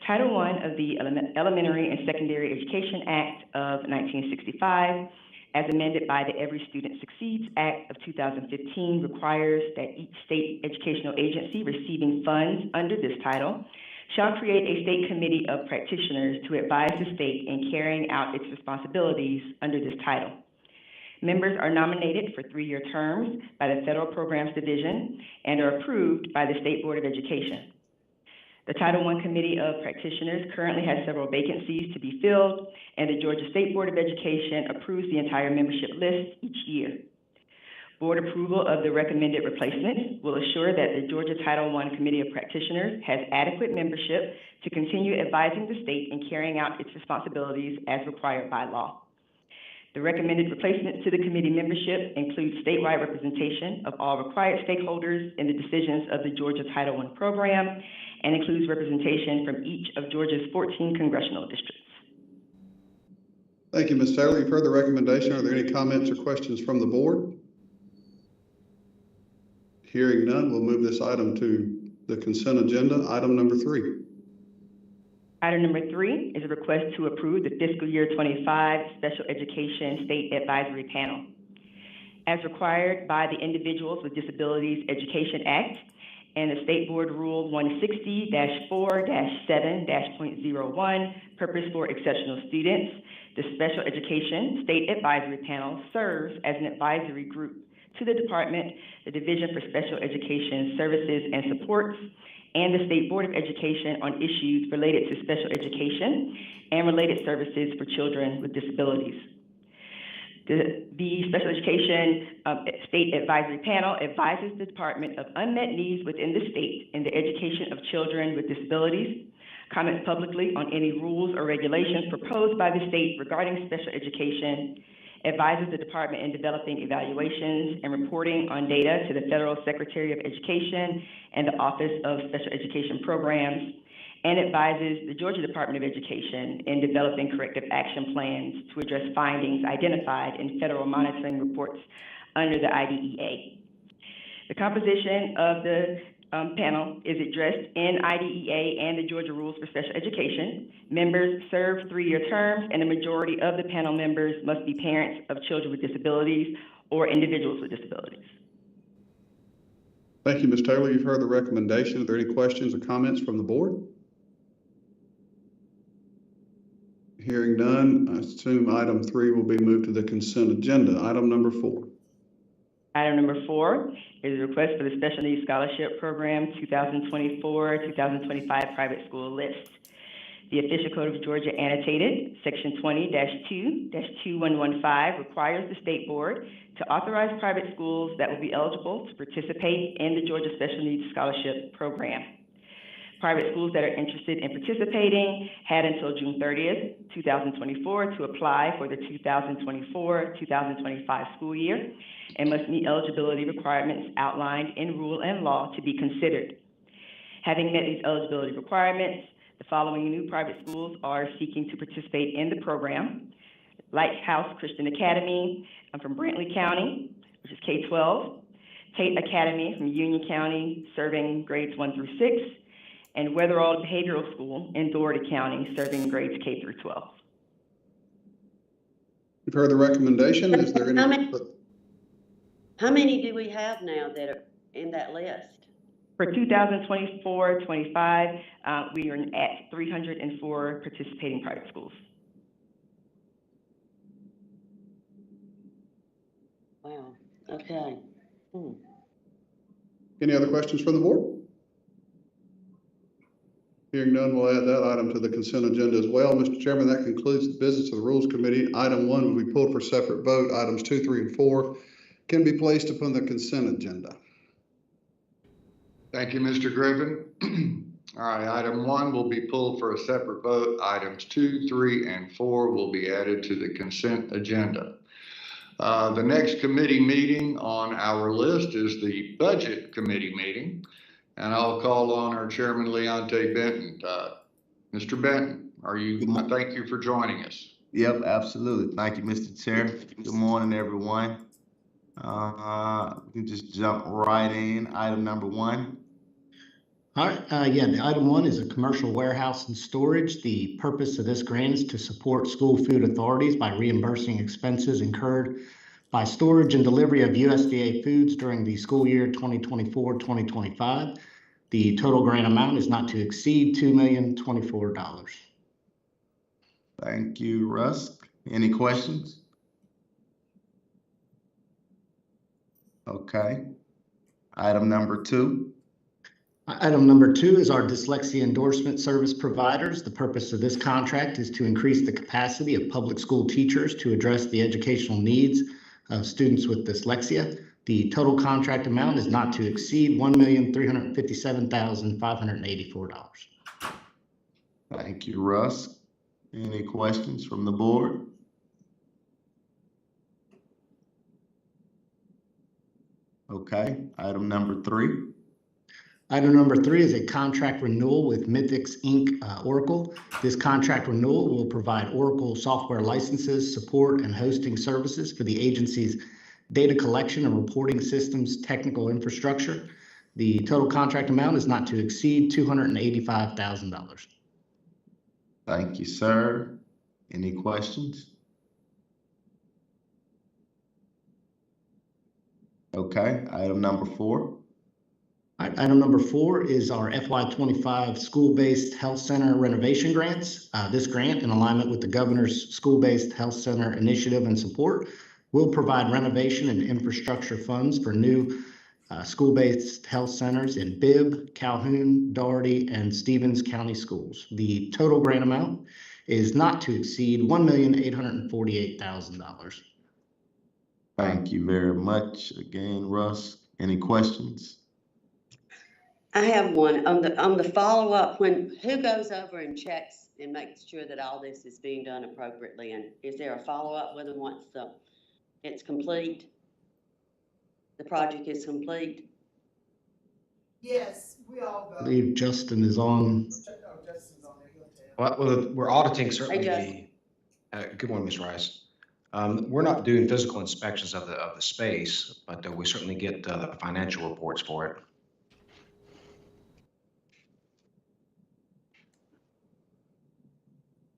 Title I of the Elementary and Secondary Education Act of 1965, as amended by the Every Student Succeeds Act of 2015, requires that each state educational agency receiving funds under this title shall create a state committee of practitioners to advise the state in carrying out its responsibilities under this title. Members are nominated for 3-year terms by the Federal Programs Division and are approved by the State Board of Education. The Title I Committee of Practitioners currently has several vacancies to be filled, and the Georgia State Board of Education approves the entire membership list each year. Board approval of the recommended replacement will assure that the Georgia Title I Committee of Practitioners has adequate membership to continue advising the state and carrying out its responsibilities as required by law. The recommended replacements to the committee membership include statewide representation of all required stakeholders in the decisions of the Georgia Title I program and includes representation from each of Georgia's 14 congressional districts. Thank you, Ms. Taylor. You've heard the recommendation. Are there any comments or questions from the board? Hearing none, we'll move this item to the consent agenda. Item number 3. Item number 3 is a request to approve the fiscal year 25 Special Education State Advisory Panel. As required by the Individuals with Disabilities Education Act and the State Board Rule 160-4-7-.01, Purpose for Exceptional Students, the Special Education State Advisory Panel serves as an advisory group to the Department, the Division for Special Education Services and Supports, and the State Board of Education on issues related to special education and related services for children with disabilities. The Special Education State Advisory Panel advises the Department of unmet needs within the state in the education of children with disabilities, comments publicly on any rules or regulations proposed by the state regarding special education, advises the department in developing evaluations and reporting on data to the Federal Secretary of Education and the Office of Special Education Programs, and advises the Georgia Department of Education in developing corrective action plans to address findings identified in federal monitoring reports under the IDEA. The composition of the panel is addressed in IDEA and the Georgia Rules for Special Education. Members serve 3-year terms, and the majority of the panel members must be parents of children with disabilities or individuals with disabilities. Thank you, Ms. Taylor. You've heard the recommendation. Are there any questions or comments from the board? Hearing none, I assume item 3 will be moved to the consent agenda. Item number 4. Item number 4 is a request for the Special Needs Scholarship Program 2024-2025 private school list. The Official Code of Georgia annotated, Section 20-2-2115 requires the State Board to authorize private schools that will be eligible to participate in the Georgia Special Needs Scholarship Program. Private schools that are interested in participating had until June 30th, 2024 to apply for the 2024-2025 school year and must meet eligibility requirements outlined in rule and law to be considered. Having met these eligibility requirements, the following new private schools are seeking to participate in the program: Lighthouse Christian Academy from Brantley County, which is K-12, Tate Academy from Union County, serving grades 1 through 6, and Weatherall Behavioral School in Dougherty County, serving grades K through 12. You've heard the recommendation. Is there any? How many do we have now that are in that list? For 2024-25, we are at 304 participating private schools. Wow, okay. Any other questions from the board? Hearing none, we'll add that item to the consent agenda as well. Mr. Chairman, that concludes the business of the Rules Committee. Item 1 will be pulled for separate vote. Items 2, 3, and 4 can be placed upon the consent agenda. Thank you, Mr. Griffin. All right, item 1 will be pulled for a separate vote. Items 2, 3, and 4 will be added to the consent agenda. The next committee meeting on our list is the Budget Committee meeting, and I'll call on our Chairman, Leonte Benton. Mr. Benton, thank you for joining us. Yep, absolutely. Thank you, Mr. Chair. Good morning, everyone. We can just jump right in. Item number 1. All right, the item 1 is a commercial warehouse and storage. The purpose of this grant is to support school food authorities by reimbursing expenses incurred by storage and delivery of USDA foods during the school year 2024-2025. The total grant amount is not to exceed $2,024,000. Thank you, Russ. Any questions? Okay. Item number 2. Item number 2 is our dyslexia endorsement service providers. The purpose of this contract is to increase the capacity of public school teachers to address the educational needs of students with dyslexia. The total contract amount is not to exceed $1,357,584. Thank you, Russ. Any questions from the board? Okay, item number 3. Item number 3 is a contract renewal with Mythics Inc. Oracle. This contract renewal will provide Oracle software licenses, support, and hosting services for the agency's data collection and reporting systems technical infrastructure. The total contract amount is not to exceed $285,000. Thank you, sir. Any questions? Okay, item number 4. Item number 4 is our FY25 school-based health center renovation grants. This grant, in alignment with the governor's school-based health center initiative and support, will provide renovation and infrastructure funds for new school-based health centers in Bibb, Calhoun, Dougherty, and Stevens County schools. The total grant amount is not to exceed $1,848,000. Thank you very much again, Russ. Any questions? I have one on the follow-up. Who goes over and checks and makes sure that all this is being done appropriately? And is there a follow-up with them once it's complete? The project is complete? Yes, we all I go. believe Justin is on. Oh, Justin's on there, he'll tell. Well, we're auditing certainly Hey, good morning, Ms. Rice. We're not doing physical inspections of the space, but we certainly get the financial reports for it.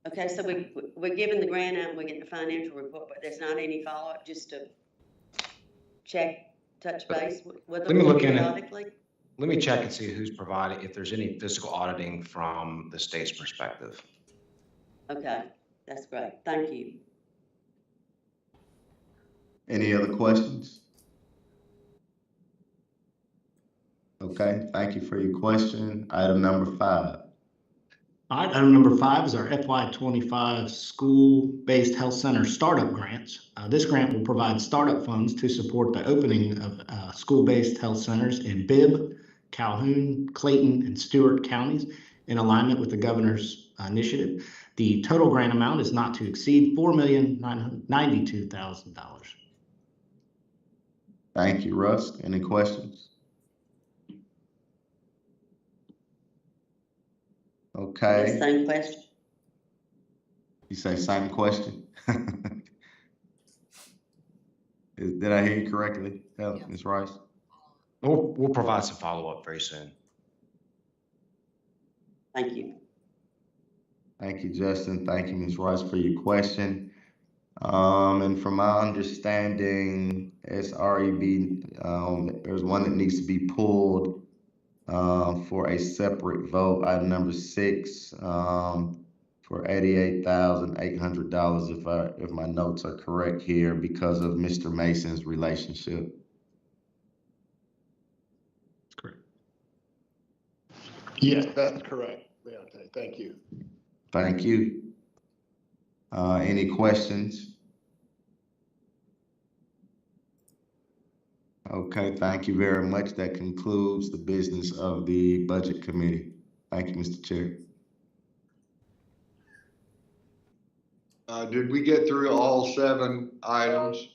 Okay, so we're giving the grant out and we get the financial report, but there's not any follow-up, just to check, touch base with them Let me look in it. periodically? Let me check and see who's providing, if there's any physical auditing from the state's perspective. Okay, that's great. Thank you. Any other questions? Okay, thank you for your question. Item number 5. Item number 5 is our FY25 school-based health center startup grants. This grant will provide startup funds to support the opening of school-based health centers in Bibb, Calhoun, Clayton, and Stewart counties in alignment with the governor's initiative. The total grant amount is not to exceed $4,992,000. Thank you, Russ. Any questions? Okay. Same question. You say same question? Did I hear you correctly, Ms. Rice? We'll provide some follow-up very soon. Thank you. Thank you, Justin. Thank you, Ms. Rice, for your question. And from my understanding, SREB, there's one that needs to be pulled for a separate vote, item number 6, for $88,800, if my notes are correct here, because of Mr. Mason's relationship. Correct. Yes, that's correct. Yeah, thank you. Thank you. Any questions? Okay, thank you very much. That concludes the business of the Budget Committee. Thank you, Mr. Chair. Did we get through all 7 items?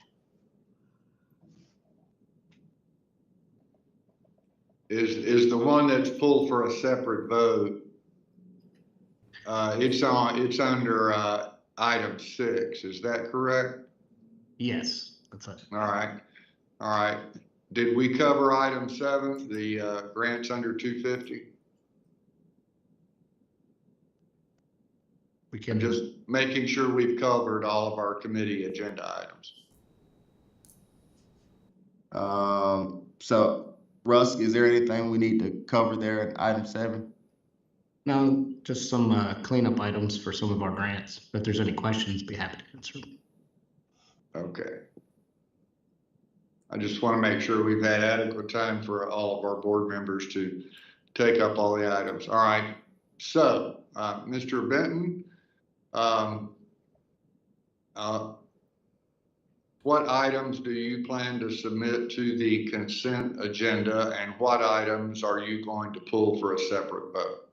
Is the one that's pulled for a separate vote? It's under item 6. Is that correct? Yes, that's it. All right. All right. Did we cover item 7, the grants under 250? We can I'm just making sure we've covered all of our committee agenda items. So Russ, is there anything we need to cover there at item 7? No, just some cleanup items for some of our grants. If there's any questions, be happy to answer them. Okay. I just want to make sure we've had adequate time for all of our board members to take up all the items. All right. So, Mr. Benton, what items do you plan to submit to the consent agenda, and what items are you going to pull for a separate vote?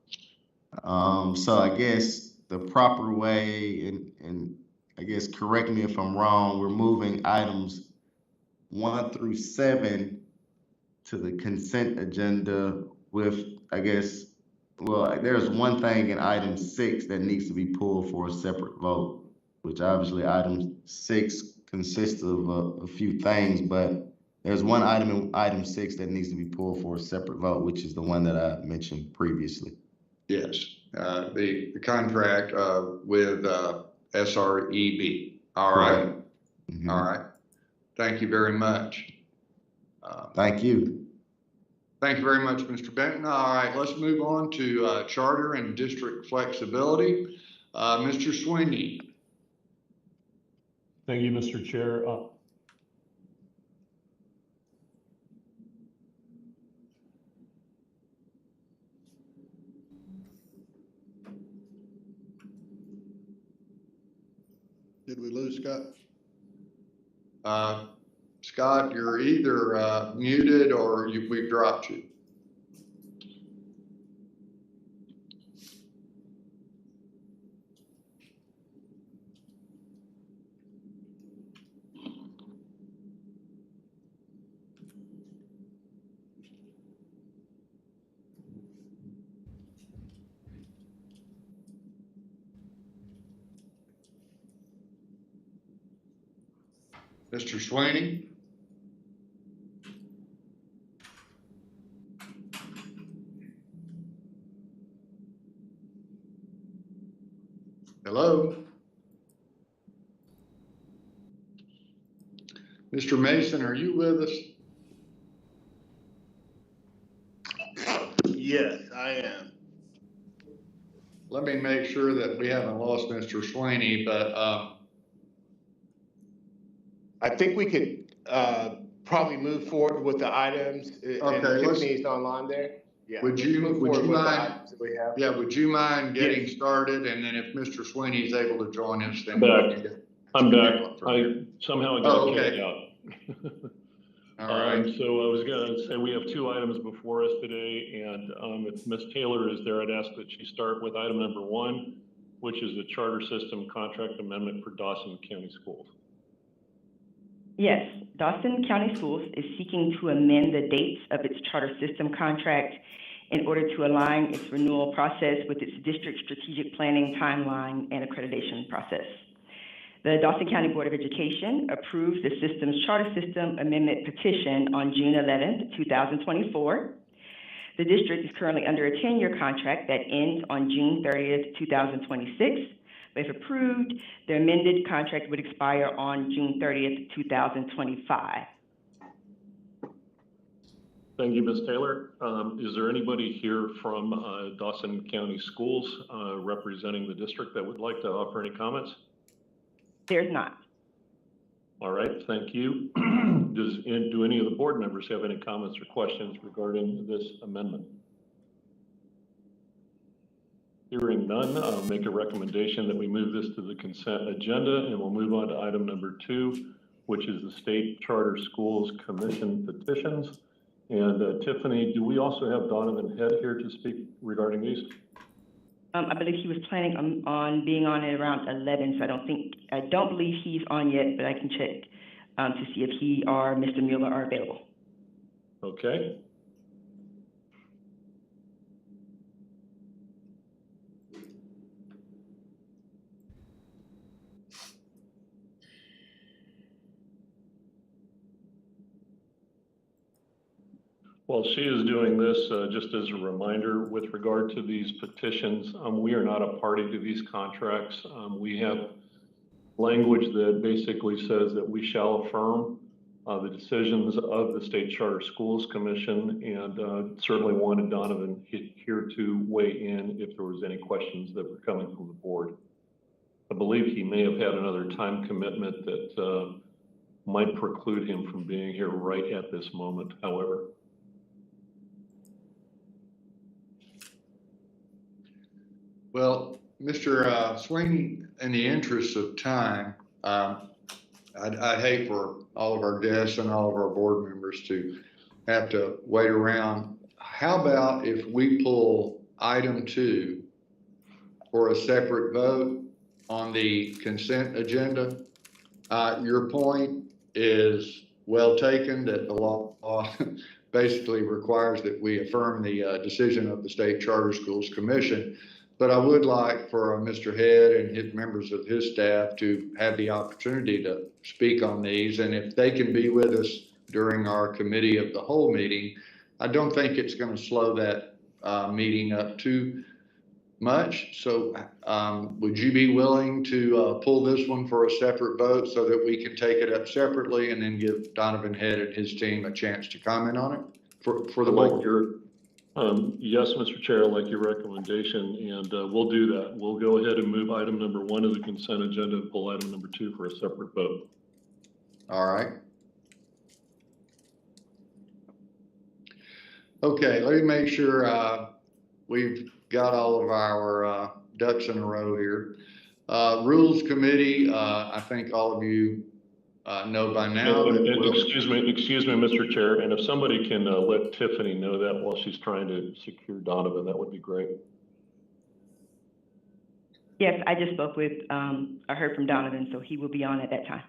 So I guess the proper way, and I guess correct me if I'm wrong, we're moving items 1 through 7 to the consent agenda with, I guess, well, there's one thing in item 6 that needs to be pulled for a separate vote, which obviously item 6 consists of a few things, but there's one item in item 6 that needs to be pulled for a separate vote, which is the one that I mentioned previously. Yes, the contract with SREB. All right. Mm-hmm. All right. Thank you very much. Thank you. Thank you very much, Mr. Benton. All right, let's move on to charter and district flexibility. Mr. Sweeney. Thank you, Mr. Chair. Did we lose Scott? Scott, you're either muted or we've dropped you. Mr. Sweeney? Hello? Mr. Mason, are you with us? Yes, I am. Let me make sure that we haven't lost Mr. Sweeney, but I think we could probably move forward with the items. Okay, and Tiffany's online there. Yeah. Would you mind? Yeah. Would you mind getting started, and then if Mr. Sweeney is able to join us, then I'm back. Somehow I got kicked out. All right. So I was going to say we have 2 items before us today, and if Ms. Taylor is there, I'd ask that she start with item number 1, which is the charter system contract amendment for Dawson County Schools. Yes, Dawson County Schools is seeking to amend the dates of its charter system contract in order to align its renewal process with its district strategic planning timeline and accreditation process. The Dawson County Board of Education approved the system's charter system amendment petition on June 11th, 2024. The district is currently under a 10-year contract that ends on June 30th, 2026. If approved, the amended contract would expire on June 30th, 2025. Thank you, Ms. Taylor. Is there anybody here from Dawson County Schools representing the district that would like to offer any comments? There's not. All right, thank you. Do any of the board members have any comments or questions regarding this amendment? Hearing none, I'll make a recommendation that we move this to the consent agenda, and we'll move on to item number 2, which is the State Charter Schools Commission petitions. And Tiffany, do we also have Donovan Head here to speak regarding these? I believe he was planning on being on at around 11, so I don't believe he's on yet, but I can check to see if he or Mr. Mueller are available. Okay. While she is doing this, just as a reminder, with regard to these petitions, we are not a party to these contracts. We have language that basically says that we shall affirm the decisions of the State Charter Schools Commission, and certainly wanted Donovan here to weigh in if there was any questions that were coming from the board. I believe he may have had another time commitment that might preclude him from being here right at this moment, however. Well, Mr. Sweeney, in the interest of time, I'd hate for all of our guests and all of our board members to have to wait around. How about if we pull item 2 for a separate vote on the consent agenda? Your point is well taken that the law basically requires that we affirm the decision of the State Charter Schools Commission. But I would like for Mr. Head and his members of his staff to have the opportunity to speak on these. And if they can be with us during our committee of the whole meeting, I don't think it's going to slow that meeting up too much. So would you be willing to pull this one for a separate vote so that we can take it up separately and then give Donovan Head and his team a chance to comment on it for the board? Yes, Mr. Chair, I like your recommendation, and we'll do that. We'll go ahead and move item number 1 of the consent agenda and pull item number 2 for a separate vote. All right. Okay, let me make sure we've got all of our ducks in a row here. Rules Committee, I think all of you know by now. Excuse me, Mr. Chair, and if somebody can let Tiffany know that while she's trying to secure Donovan, that would be great. Yes, I just spoke with, I heard from Donovan, so he will be on at that time.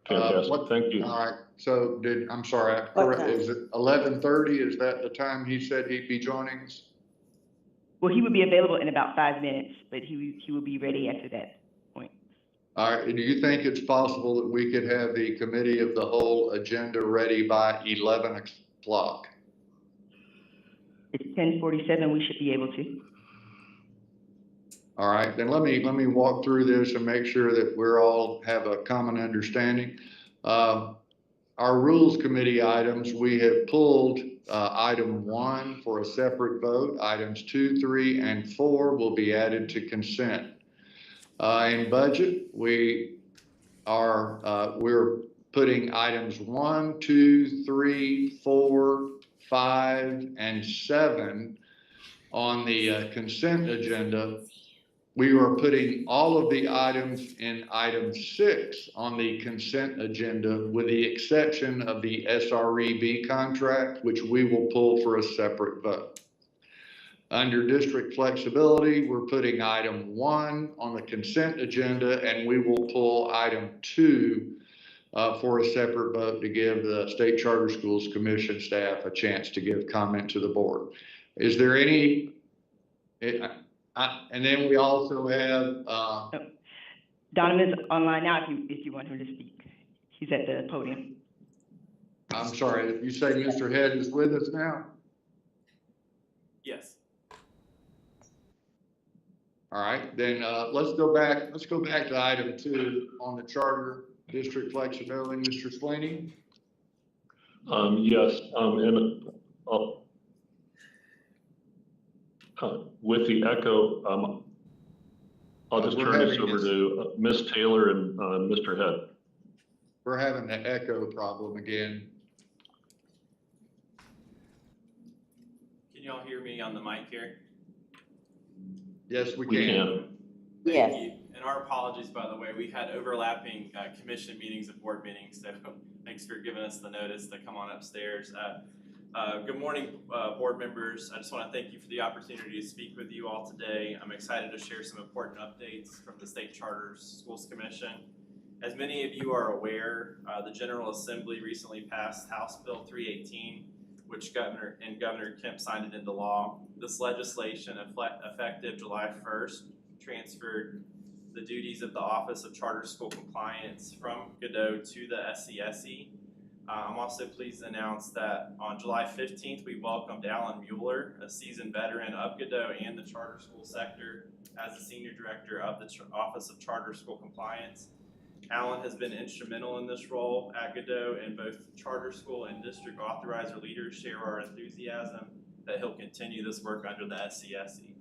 Fantastic, thank you. All right, so I'm sorry, is it 11:30? Is that the time he said he'd be joining us? Well, he would be available in about 5 minutes, but he will be ready after that point. All right, do you think it's possible that we could have the committee of the whole agenda ready by 11 o'clock? It's 10:47, we should be able to. All right, then let me walk through this and make sure that we're all have a common understanding. Our Rules Committee items, we have pulled item 1 for a separate vote. Items 2, 3, and 4 will be added to consent. In budget, we're putting items 1, 2, 3, 4, 5, and 7 on the consent agenda. We are putting all of the items in item 6 on the consent agenda, with the exception of the SREB contract, which we will pull for a separate vote. Under district flexibility, we're putting item 1 on the consent agenda, and we will pull item 2 for a separate vote to give the State Charter Schools Commission staff a chance to give comment to the board. Is there any? And then we also have Donovan's online now if you want him to speak. He's at the podium. I'm sorry, you say Mr. Head is with us now? Yes. All right, then let's go back to item 2 on the charter district flexibility, Mr. Sweeney. Yes, with the echo, I'll just turn this over to Ms. Taylor and Mr. Head. We're having the echo problem again. Can y'all hear me on the mic here? Yes, we can. Thank you. And our apologies, by the way. We've had overlapping commission meetings and board meetings, so thanks for giving us the notice to come on upstairs. Good morning, board members. I just want to thank you for the opportunity to speak with you all today. I'm excited to share some important updates from the State Charter Schools Commission. As many of you are aware, the General Assembly recently passed House Bill 318, which Governor Kemp signed it into law. This legislation, effective July 1st, transferred the duties of the Office of Charter School Compliance from Godot to the SCSE. I'm also pleased to announce that on July 15th, we welcomed Alan Mueller, a seasoned veteran of Godot and the charter school sector, as the Senior Director of the Office of Charter School Compliance. Alan has been instrumental in this role at Godot, and both charter school and district authorizer leaders share our enthusiasm that he'll continue this work under the SCSE.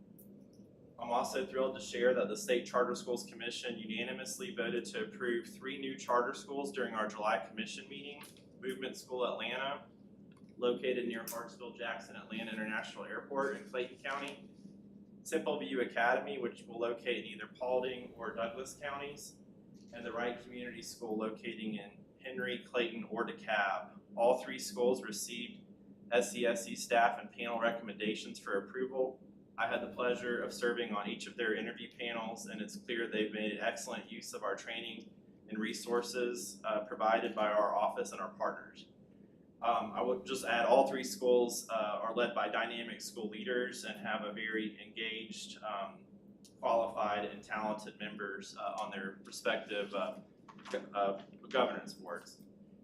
I'm also thrilled to share that the State Charter Schools Commission unanimously voted to approve 3 new charter schools during our July Commission meeting. Movement School Atlanta, located near Hartsville-Jackson Atlanta International Airport in Clayton County. Simple View Academy, which will locate in either Paulding or Douglas counties, and the Wright Community School locating in Henry, Clayton, or DeKalb. All three schools received SCSE staff and panel recommendations for approval. I had the pleasure of serving on each of their interview panels, and it's clear they've made excellent use of our training and resources provided by our office and our partners. I would just add all three schools are led by dynamic school leaders and have a very engaged, qualified, and talented members on their respective governance boards.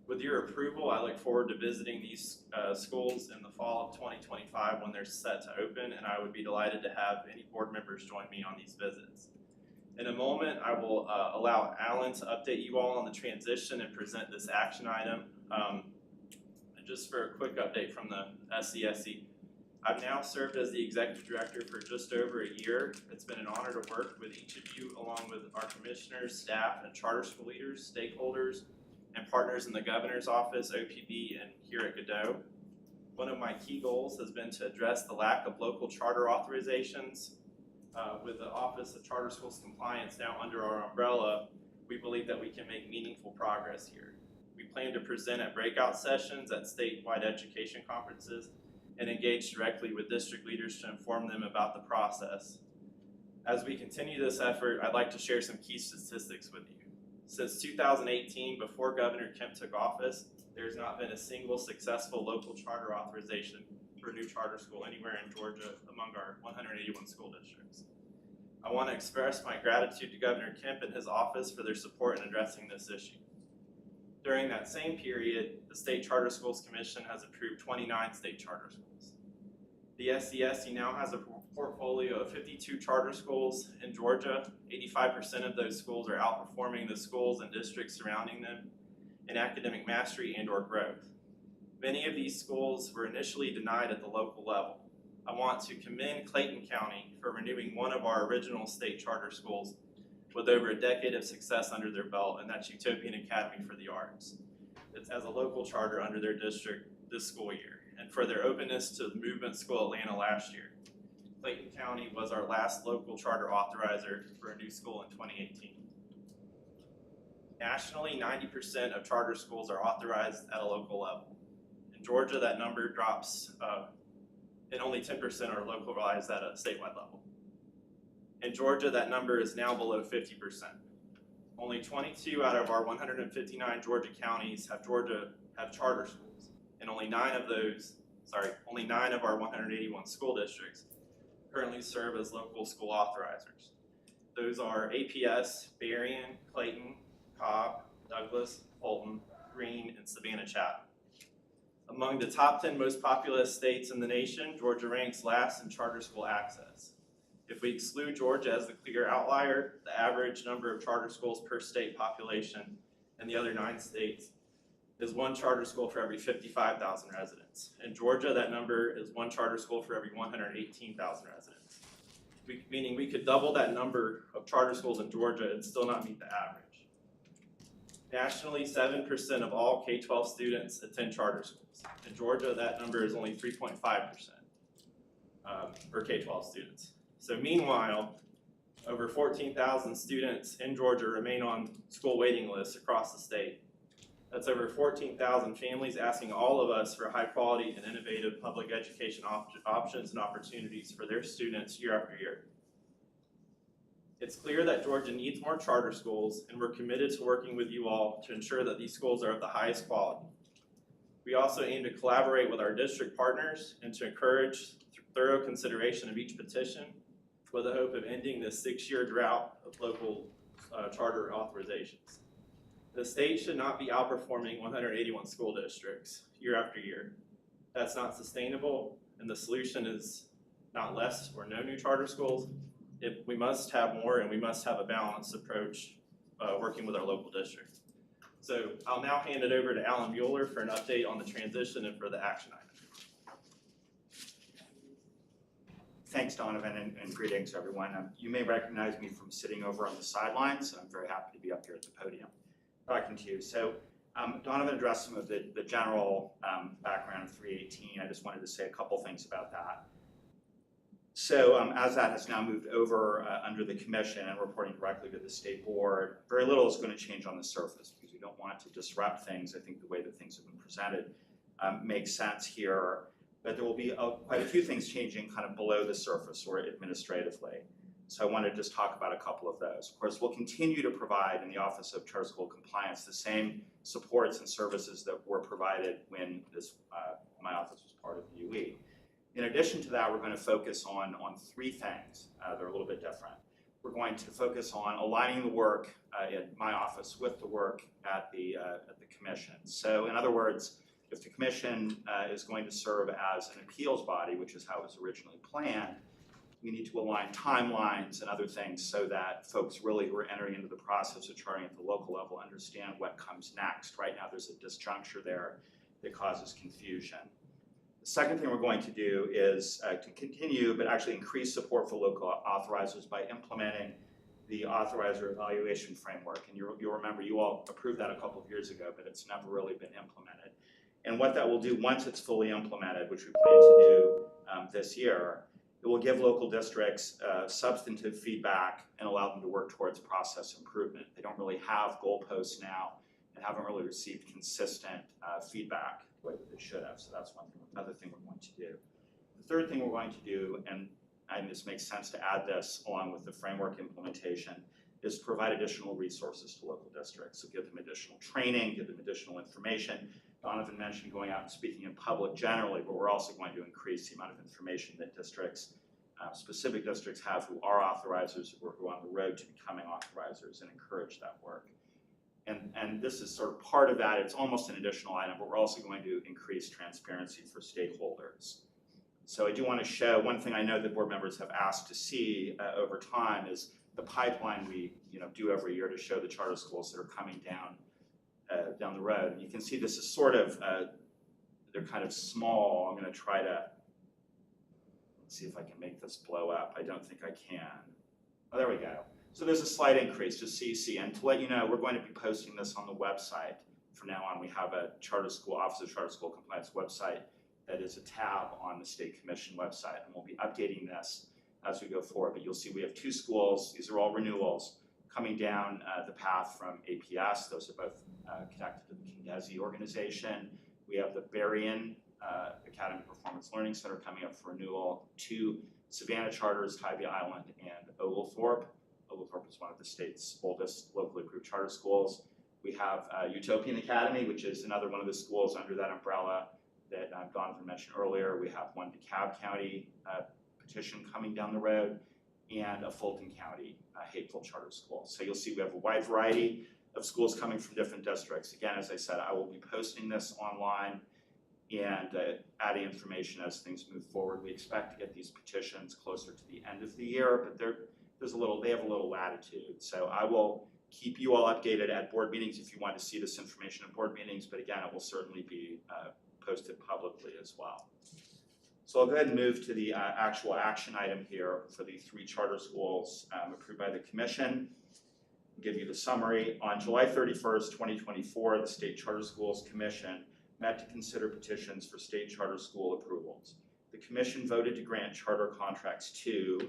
With your approval, I look forward to visiting these schools in the fall of 2025 when they're set to open, and I would be delighted to have any board members join me on these visits. In a moment, I will allow Alan to update you all on the transition and present this action item. Just for a quick update from the SCSE, I've now served as the executive director for just over a year. It's been an honor to work with each of you, along with our commissioners, staff, and charter school leaders, stakeholders, and partners in the governor's office, OPB, and here at Godot. One of my key goals has been to address the lack of local charter authorizations. With the Office of Charter Schools Compliance now under our umbrella, we believe that we can make meaningful progress here. We plan to present at breakout sessions at statewide education conferences and engage directly with district leaders to inform them about the process. As we continue this effort, I'd like to share some key statistics with you. Since 2018, before Governor Kemp took office, there's not been a single successful local charter authorization for a new charter school anywhere in Georgia among our 181 school districts. I want to express my gratitude to Governor Kemp and his office for their support in addressing this issue. During that same period, the State Charter Schools Commission has approved 29 state charter schools. The SCSE now has a portfolio of 52 charter schools in Georgia. 85% of those schools are outperforming the schools and districts surrounding them in academic mastery and/or growth. Many of these schools were initially denied at the local level. I want to commend Clayton County for renewing one of our original state charter schools with over a decade of success under their belt, and that's Utopian Academy for the Arts. It's as a local charter under their district this school year, and for their openness to the Movement School Atlanta last year. Clayton County was our last local charter authorizer for a new school in 2018. Nationally, 90% of charter schools are authorized at a local level. In Georgia, that number drops, and only 10% are localized at a statewide level. In Georgia, that number is now below 50%. Only 22 out of our 159 Georgia counties have charter schools, and only nine of our 181 school districts currently serve as local school authorizers. Those are APS, Berrien, Clayton, Cobb, Douglas, Fulton, Greene, and Savannah-Chatham. Among the top 10 most populous states in the nation, Georgia ranks last in charter school access. If we exclude Georgia as the clear outlier, the average number of charter schools per state population in the other 9 states is one charter school for every 55,000 residents. In Georgia, that number is one charter school for every 118,000 residents. Meaning we could double that number of charter schools in Georgia and still not meet the average. Nationally, 7% of all K-12 students attend charter schools. In Georgia, that number is only 3.5% for K-12 students. So meanwhile, over 14,000 students in Georgia remain on school waiting lists across the state. That's over 14,000 families asking all of us for high quality and innovative public education options and opportunities for their students year after year. It's clear that Georgia needs more charter schools, and we're committed to working with you all to ensure that these schools are of the highest quality. We also aim to collaborate with our district partners and to encourage thorough consideration of each petition with the hope of ending this 6-year drought of local charter authorizations. The state should not be outperforming 181 school districts year after year. That's not sustainable, and the solution is not less or no new charter schools. We must have more, and we must have a balanced approach working with our local districts. So I'll now hand it over to Alan Mueller for an update on the transition and for the action item. Thanks, Donovan, and greetings, everyone. You may recognize me from sitting over on the sidelines. I'm very happy to be up here at the podium talking to you. So Donovan addressed some of the general background of 318. I just wanted to say a couple things about that. So as that has now moved over under the commission and reporting directly to the state board, very little is going to change on the surface because we don't want to disrupt things. I think the way that things have been presented makes sense here, but there will be quite a few things changing kind of below the surface or administratively. So I want to just talk about a couple of those. Of course, we'll continue to provide in the Office of Charter School Compliance the same supports and services that were provided when my office was part of the UE. In addition to that, we're going to focus on three things. They're a little bit different. We're going to focus on aligning the work in my office with the work at the commission. So in other words, if the commission is going to serve as an appeals body, which is how it was originally planned, we need to align timelines and other things so that folks really who are entering into the process of charting at the local level understand what comes next. Right now, there's a disjuncture there that causes confusion. The second thing we're going to do is to continue, but actually increase support for local authorizers by implementing the authorizer evaluation framework. And you'll remember you all approved that a couple of years ago, but it's never really been implemented. And what that will do once it's fully implemented, which we plan to do this year, it will give local districts substantive feedback and allow them to work towards process improvement. They don't really have goalposts now and haven't really received consistent feedback the way that they should have. So that's another thing we're going to do. The third thing we're going to do, and this makes sense to add this along with the framework implementation, is provide additional resources to local districts. So give them additional training, give them additional information. Donovan mentioned going out and speaking in public generally, but we're also going to increase the amount of information that districts, specific districts have who are authorizers or who are on the road to becoming authorizers and encourage that work. And this is sort of part of that. It's almost an additional item, but we're also going to increase transparency for stakeholders. So I do want to show, one thing I know that board members have asked to see over time is the pipeline we do every year to show the charter schools that are coming down the road. You can see this is sort of, they're kind of small. I'm going to try to, let's see if I can make this blow up. I don't think I can. Oh, there we go. So there's a slight increase, just so you see. And to let you know, we're going to be posting this on the website. From now on, we have a charter school, Office of Charter School Compliance website that is a tab on the State Commission website. And we'll be updating this as we go forward. But you'll see we have two schools. These are all renewals coming down the path from APS. Those are both connected to the Kingesi organization. We have the Berrien Academy Performance Learning Center coming up for renewal. Two Savannah charters, Tybee Island and Oglethorpe. Oglethorpe is one of the state's oldest locally approved charter schools. We have Utopian Academy, which is another one of the schools under that umbrella that Donovan mentioned earlier. We have one DeKalb County petition coming down the road, and a Fulton County Hapeville charter school. So you'll see we have a wide variety of schools coming from different districts. Again, as I said, I will be posting this online and adding information as things move forward. We expect to get these petitions closer to the end of the year, but they have a little latitude. So I will keep you all updated at board meetings if you want to see this information at board meetings, but again, it will certainly be posted publicly as well. So I'll go ahead and move to the actual action item here for the three charter schools approved by the commission. I'll give you the summary. On July 31st, 2024, the State Charter Schools Commission met to consider petitions for state charter school approvals. The commission voted to grant charter contracts to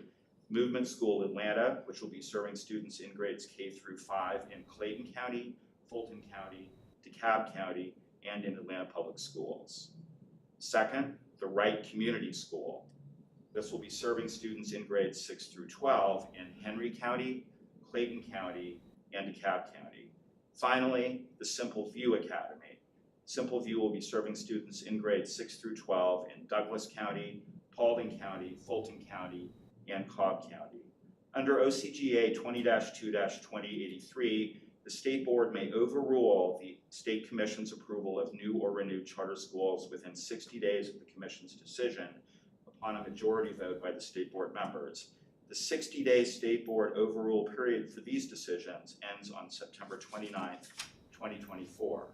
Movement School Atlanta, which will be serving students in grades K through 5 in Clayton County, Fulton County, DeKalb County, and in Atlanta Public Schools. Second, the Wright Community School. This will be serving students in grades 6 through 12 in Henry County, Clayton County, and DeKalb County. Finally, the Simple View Academy. Simple View will be serving students in grades 6 through 12 in Douglas County, Paulding County, Fulton County, and Cobb County. Under OCGA 20-2-2083, the state board may overrule the state commission's approval of new or renewed charter schools within 60 days of the commission's decision upon a majority vote by the state board members. The 60-day state board overrule period for these decisions ends on September 29th, 2024.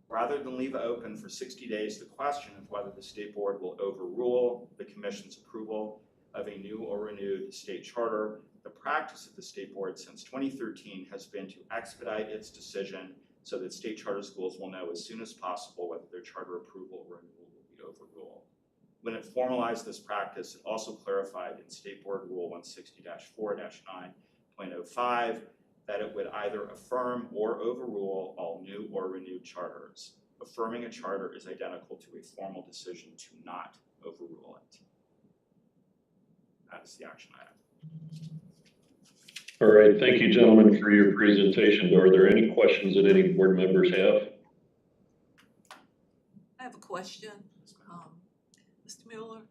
Rather than leave open for 60 days the question of whether the state board will overrule the commission's approval of a new or renewed state charter, the practice of the state board since 2013 has been to expedite its decision so that state charter schools will know as soon as possible whether their charter approval or renewal will be overruled. When it formalized this practice, it also clarified in State Board Rule 160-4-9.05 that it would either affirm or overrule all new or renewed charters. Affirming a charter is identical to a formal decision to not overrule it. That is the action item. All right, thank you, gentlemen, for your presentation. Are there any questions that any board members have? I have a question. Mr. Mueller,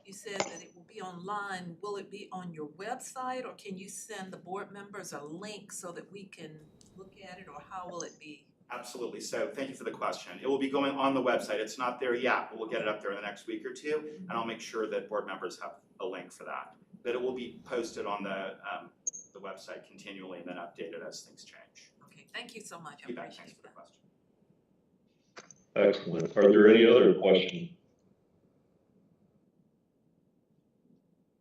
you said that it will be online. Will it be on your website, or can you send the board members a link so that we can look at it, or how will it be? Absolutely. So thank you for the question. It will be going on the website. It's not there yet, but we'll get it up there in the next week or two, and I'll make sure that board members have a link for that. But it will be posted on the website continually and then updated as things change. Okay, thank you so much. I Thanks appreciate for the that. question. Excellent. Are there any other questions?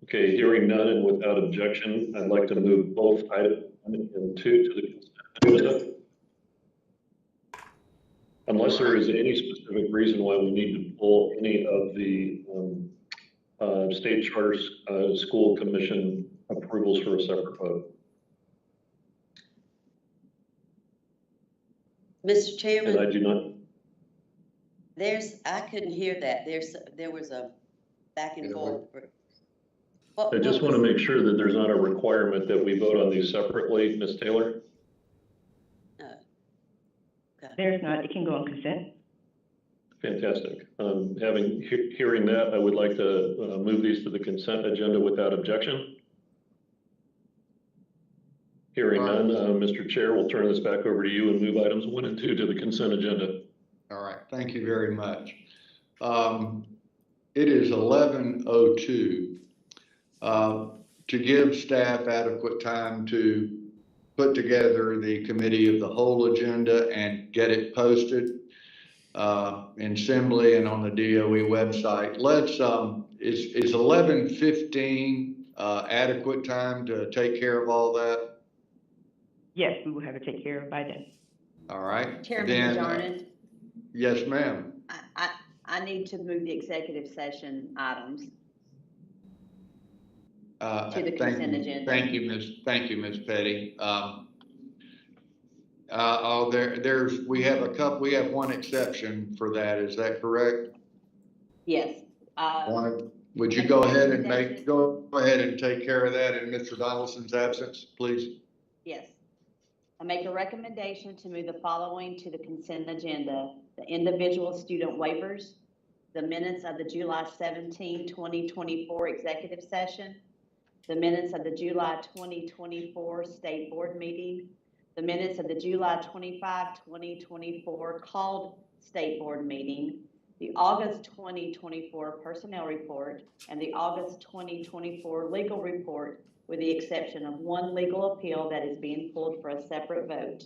Okay, hearing none and without objection, I'd like to move both item 1 and 2 to the consent agenda. Unless there is any specific reason why we need to pull any of the State Charter School Commission approvals for a separate vote. Mr. Chairman. And I do not. I couldn't hear that. There was a back and forth. I just want to make sure that there's not a requirement that we vote on these separately, Ms. Taylor. There's not. It can go on consent. Fantastic. Hearing that, I would like to move these to the consent agenda without objection. Hearing none, Mr. Chair, we'll turn this back over to you and move items 1 and 2 to the consent agenda. All right, thank you very much. It is 11:02. To give staff adequate time to put together the committee of the whole agenda and get it posted in Assembly and on the DOE website. Is 11:15 adequate time to take care of all that? Yes, we will have it taken care of by then. All right. Chairman Then, DeJarnett, yes, ma'am. I need to move the executive session items to the consent agenda. Thank you, Ms. Petty. We have one exception for that. Is that correct? Yes. Would you go ahead and take care of that in Mr. Donaldson's absence, please? Yes. I make a recommendation to move the following to the consent agenda: the individual student waivers, the minutes of the July 17, 2024 executive session, the minutes of the July 2024 state board meeting, the minutes of the July 25, 2024 called state board meeting, the August 2024 personnel report, and the August 2024 legal report, with the exception of one legal appeal that is being pulled for a separate vote.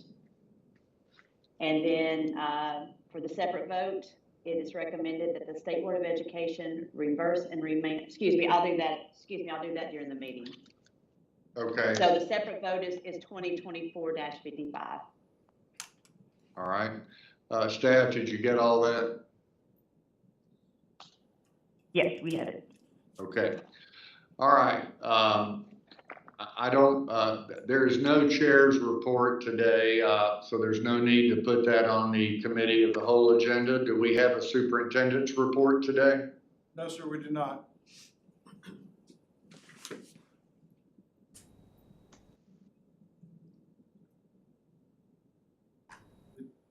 And then for the separate vote, it is recommended that the State Board of Education reverse and remain, I'll do that during the meeting. Okay. So the separate vote is 2024-55. All right. Staff, did you get all that? Yes, we have it. Okay. All right. There is no chair's report today, so there's no need to put that on the committee of the whole agenda. Do we have a superintendent's report today? No, sir, we do not.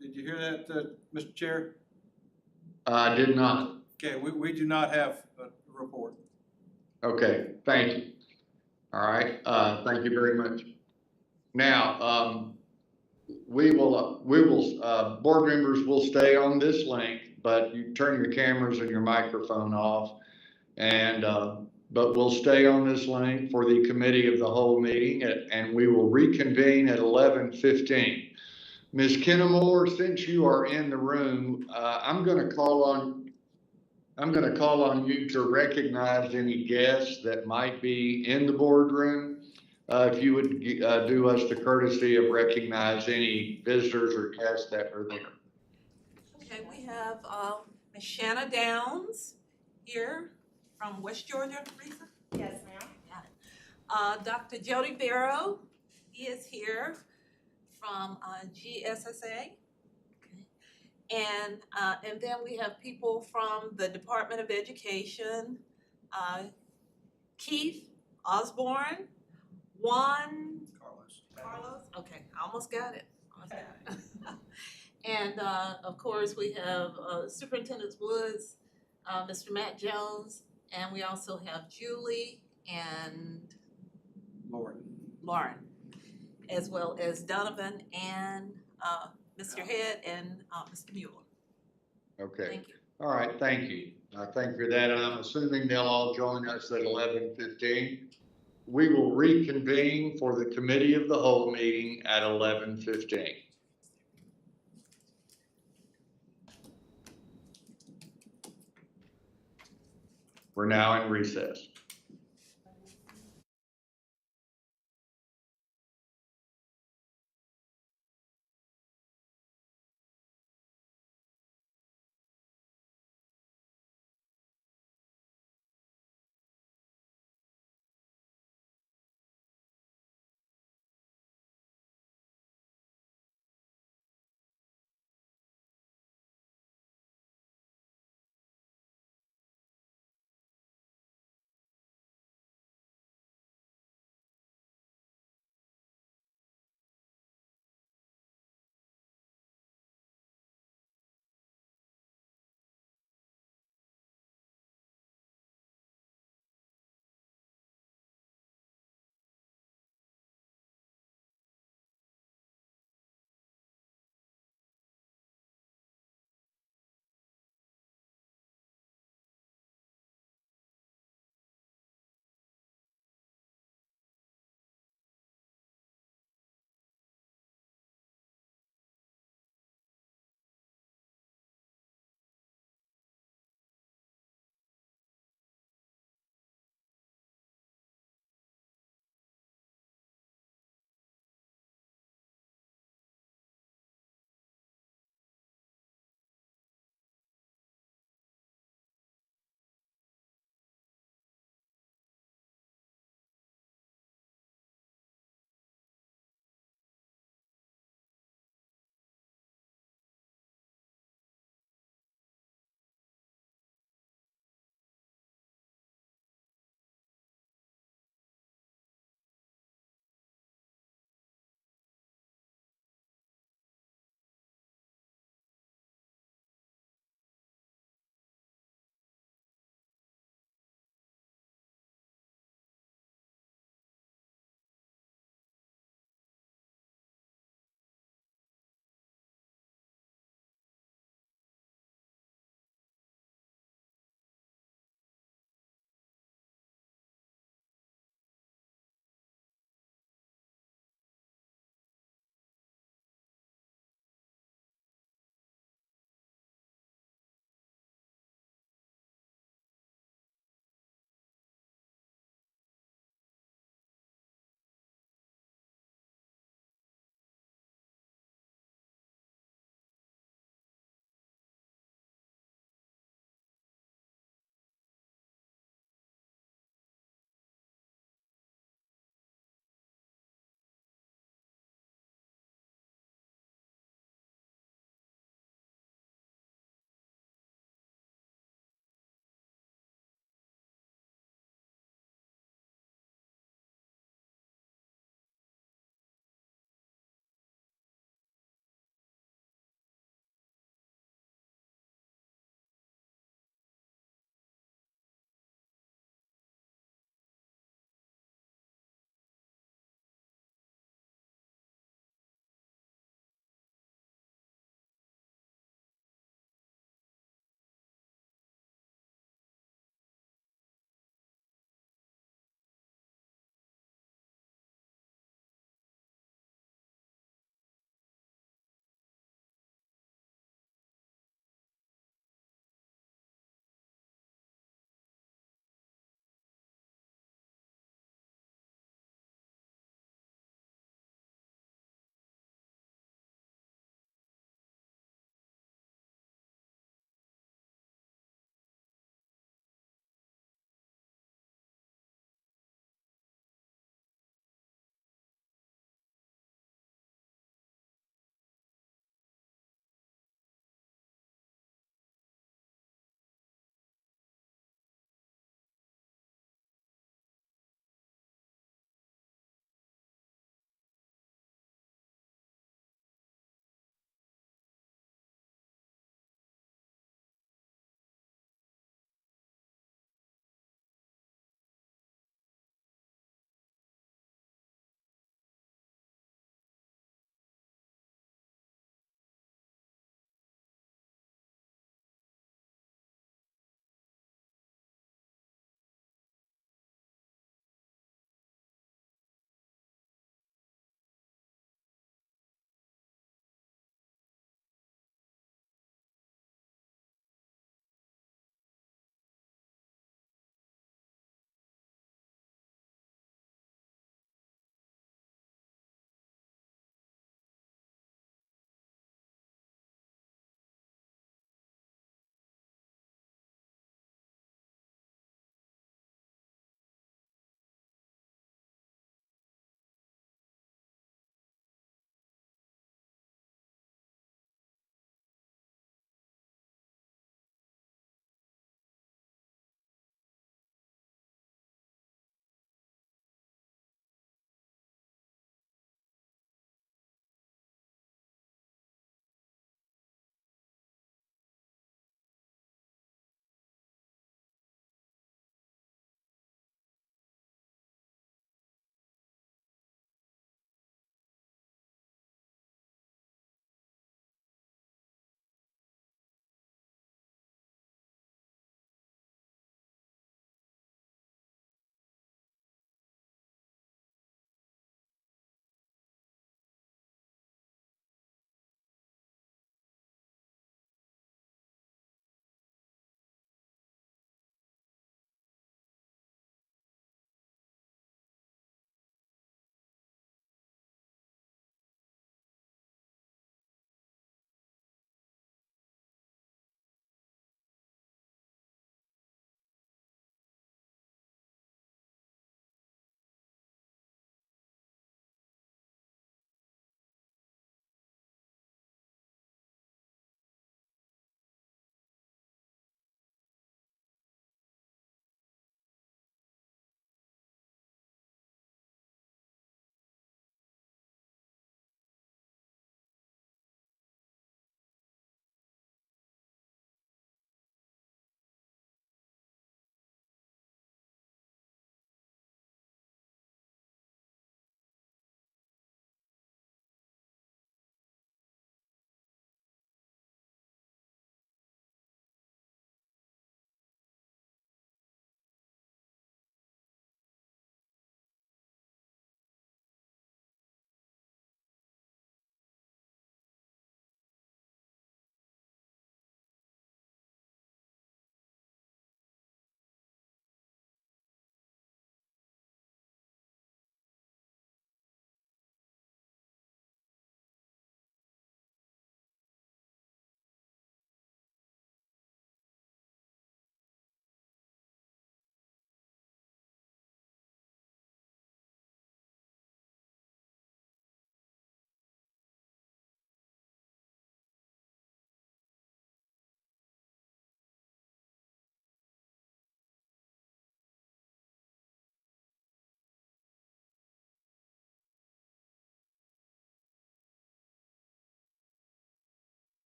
Did you hear that, Mr. Chair? I did not. Okay, we do not have a report. Okay, thank you. All right, thank you very much. Now, board members will stay on this link, but you turn your cameras and your microphone off. And, but we'll stay on this link for the committee of the whole meeting, and we will reconvene at 11:15. Ms. Kennemore, since you are in the room, I'm going to call on you to recognize any guests that might be in the boardroom. If you would do us the courtesy of recognize any visitors or guests that are there. Okay, we have Ms. Shanna Downs here. from West Georgia, Risa? Yes, ma'am. Got it. Dr. Jody Barrow is here from GSSA. And then we have people from the Department of Education, Keith Osborne, Juan. Carlos, okay, I almost got it. And, of course, we have Superintendent Woods, Mr. Matt Jones, and we also have Julie and Lauren, as well as Donovan and Mr. Head and Mr. Mueller. Okay. Thank you. All right, thank you. Thank you for that. And I'm assuming they'll all join us at 11:15. We will reconvene for the committee of the whole meeting at 11:15. We're now in recess.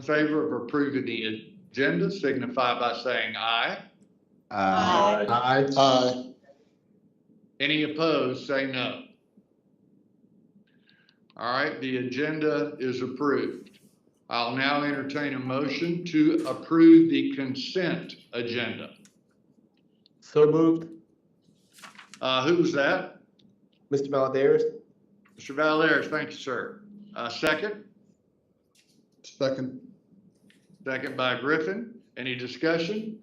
favor of approving the agenda signify by saying aye. Aye. Aye. Aye. Any opposed, say no. All right, the agenda is approved. I'll now entertain a motion to approve the consent agenda. So moved. Who was that? Mr. Valadares? Mr. Valdez, thank you, sir. Second? Second. Second by Griffin. Any discussion?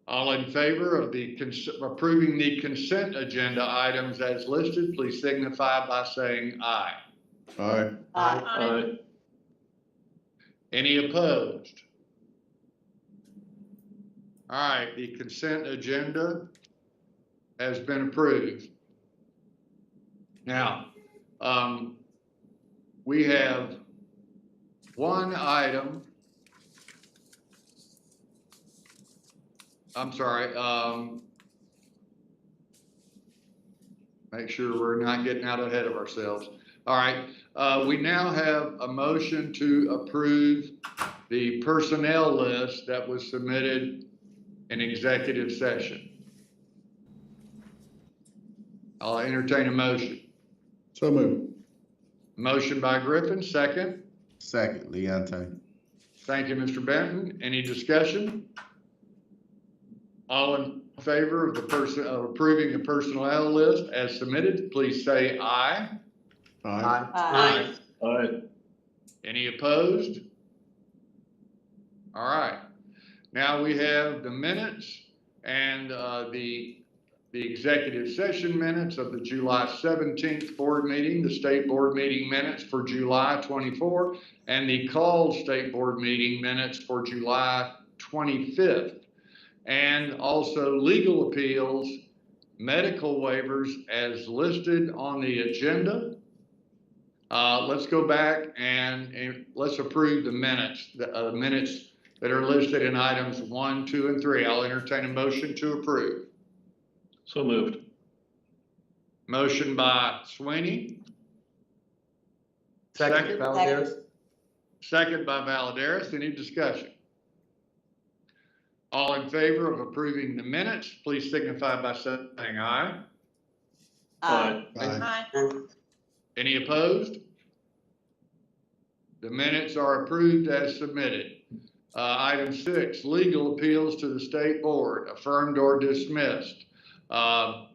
All in favor of approving the consent agenda items as listed, please signify by saying aye. Aye. Aye. Any opposed? All right, the consent agenda has been approved. Now, we have one item. I'm sorry, make sure we're not getting out ahead of ourselves. All right, we now have a motion to approve the personnel list that was submitted in executive session. I'll entertain a motion. So moved. Motion by Griffin, second. Second, Leontine. Thank you, Mr. Benton. Any discussion? All in favor of approving the personnel list as submitted, please say aye. Aye. Aye. Aye. Any opposed? All right. Now we have the minutes and the executive session minutes of the July 17th board meeting, the state board meeting minutes for July 24, and the called state board meeting minutes for July 25th. And also legal appeals, medical waivers as listed on the agenda. Let's go back and let's approve the minutes that are listed in items 1, 2, and 3. I'll entertain a motion to approve. So moved. Motion by Sweeney. Second, Valadares. Second by Valadares. Any discussion? All in favor of approving the minutes, please signify by saying aye. Aye. Aye. Any opposed? The minutes are approved as submitted. Item 6, legal appeals to the state board, affirmed or dismissed. I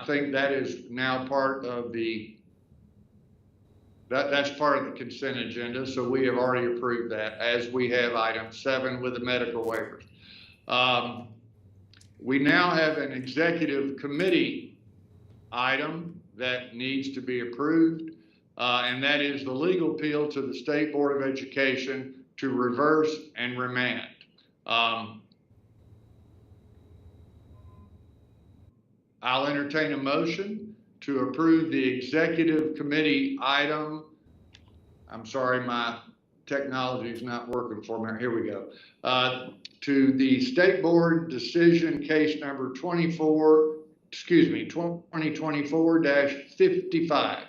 think that is now part of that's part of the consent agenda, so we have already approved that, as we have item 7 with the medical waivers. We now have an executive committee item that needs to be approved, and that is the legal appeal to the State Board of Education to reverse and remand. I'll entertain a motion to approve the executive committee item. I'm sorry, my technology is not working for me. Here we go. To the state board decision case number 2024-55.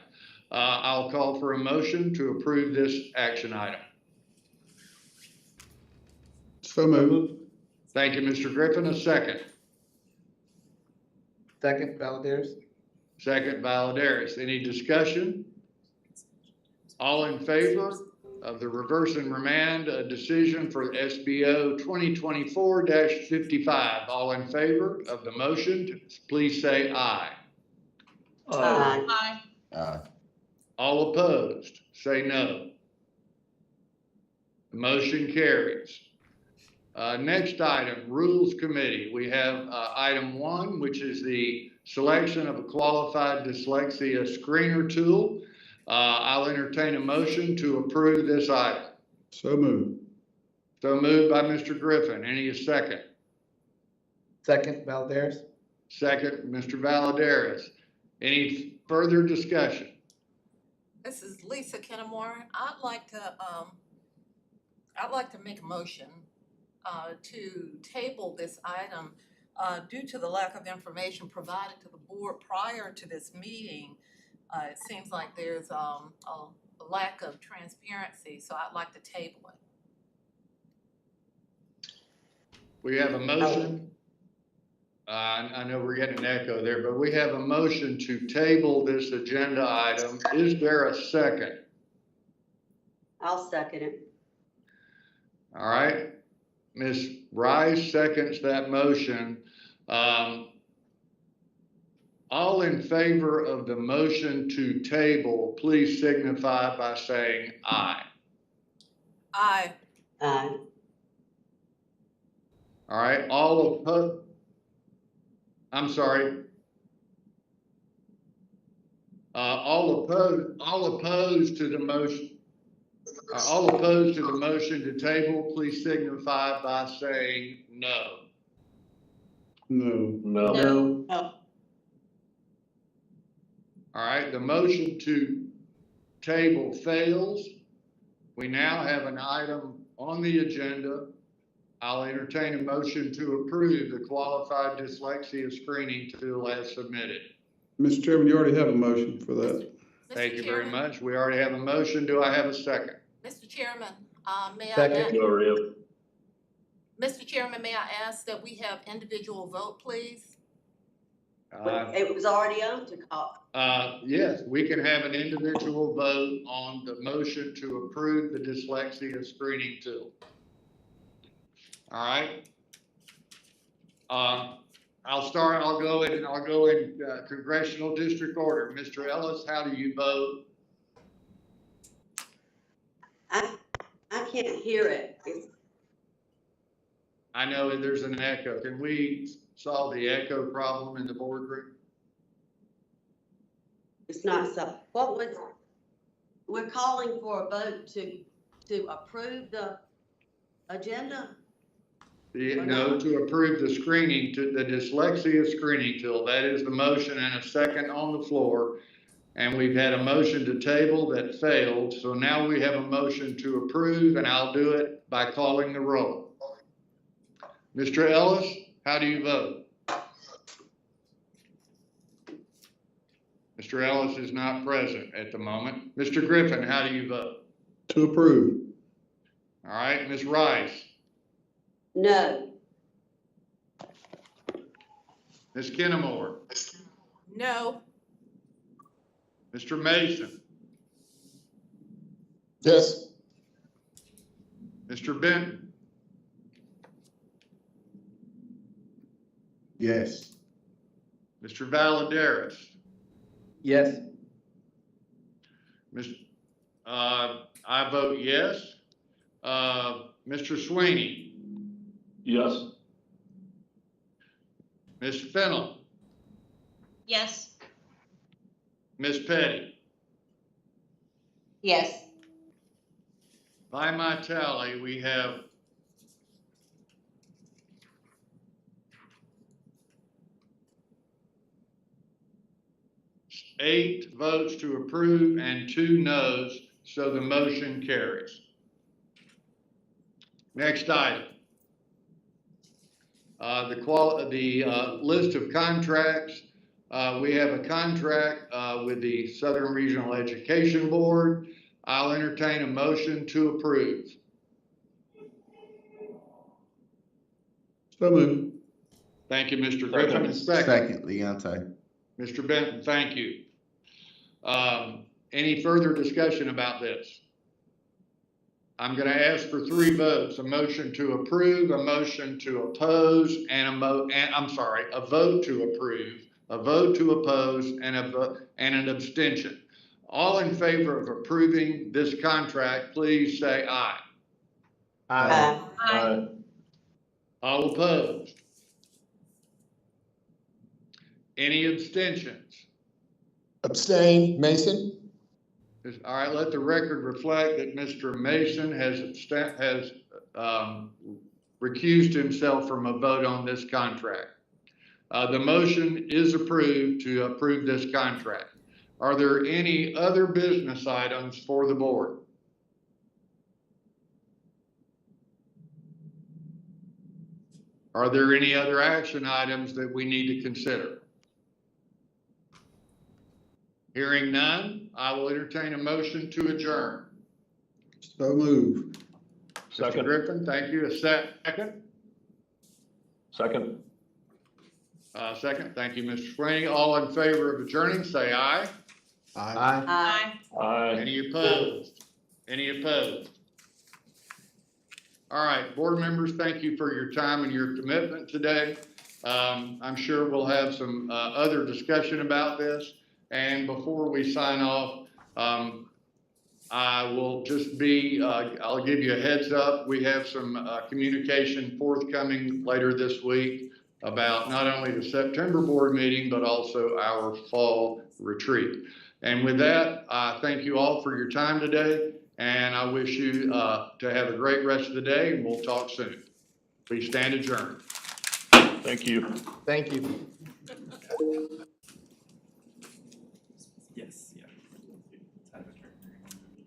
I'll call for a motion to approve this action item. So moved. Thank you, Mr. Griffin. A second. Second, Valadares. Second, Valadares. Any discussion? All in favor of the reverse and remand decision for SBO 2024-55? All in favor of the motion, please say aye. Aye. Aye. All opposed, say no. The motion carries. Next item, Rules Committee. We have item 1, which is the selection of a qualified dyslexia screener tool. I'll entertain a motion to approve this item. So moved. So moved by Mr. Griffin. Any second? Second, Valadares. Second, Mr. Valadares. Any further discussion? This is Lisa Kennemore. I'd like to make a motion to table this item due to the lack of information provided to the board prior to this meeting. It seems like there's a lack of transparency, so I'd like to table it. We have a motion. I know we're getting an echo there, but we have a motion to table this agenda item. Is there a second? I'll second it. All right. Ms. Rice seconds that motion. All in favor of the motion to table, please signify by saying aye. Aye. Aye. All right, all opposed, I'm sorry. All opposed to the motion, all opposed to the motion to table, please signify by saying no. No. No. No. All right, the motion to table fails. We now have an item on the agenda. I'll entertain a motion to approve the qualified dyslexia screening tool as submitted. Mr. Chairman, you already have a motion for that. Thank you very much. We already have a motion. Do I have a second? Mr. Chairman, may I Second. ask? Gloria. Mr. Chairman, may I ask that we have individual vote, please? It was already on to call. Yes, we can have an individual vote on the motion to approve the dyslexia screening tool. All right. I'll go in congressional district order. Mr. Ellis, how do you vote? I can't hear it. I know there's an echo. Can we solve the echo problem in the boardroom? It's not so. We're calling for a vote to approve the agenda? No, to approve the screening, to the dyslexia screening tool. That is the motion, and a second on the floor. And we've had a motion to table that failed. So now we have a motion to approve, and I'll do it by calling the roll. Mr. Ellis, how do you vote? Mr. Ellis is not present at the moment. Mr. Griffin, how do you vote? To approve. All right, Ms. Rice. No. Ms. Kennemore. No. Mr. Mason. Yes. Mr. Benton. Yes. Mr. Valadares. Yes. I vote yes. Mr. Sweeney. Yes. Ms. Fennell. Yes. Ms. Petty. Yes. By my tally, we have 8 votes to approve and 2 noes, so the motion carries. Next item. The list of contracts. We have a contract with the Southern Regional Education Board. I'll entertain a motion to approve. So moved. Thank you, Mr. Griffin. And second. Leontay. Mr. Benton, thank you. Any further discussion about this? I'm going to ask for 3 votes: a motion to approve, a motion to oppose, and a vote to approve, a vote to oppose, and an abstention. All in favor of approving this contract, please say aye. Aye. Aye. All opposed? Any abstentions? Abstain, Mason? All right, let the record reflect that Mr. Mason has recused himself from a vote on this contract. The motion is approved to approve this contract. Are there any other business items for the board? Are there any other action items that we need to consider? Hearing none, I will entertain a motion to adjourn. So move. Mr. Second. Griffin, thank you. A second? Second. Second, thank you, Mr. Sweeney. All in favor of adjourning, say aye. Aye. Aye. Aye. Any opposed? Any opposed? All right, board members, thank you for your time and your commitment today. I'm sure we'll have some other discussion about this. And before we sign off, I will just be, I'll give you a heads up. We have some communication forthcoming later this week about not only the September board meeting, but also our fall retreat. And with that, I thank you all for your time today. And I wish you to have a great rest of the day, and we'll talk soon. Please stand adjourned. Thank you. Thank you. Yes.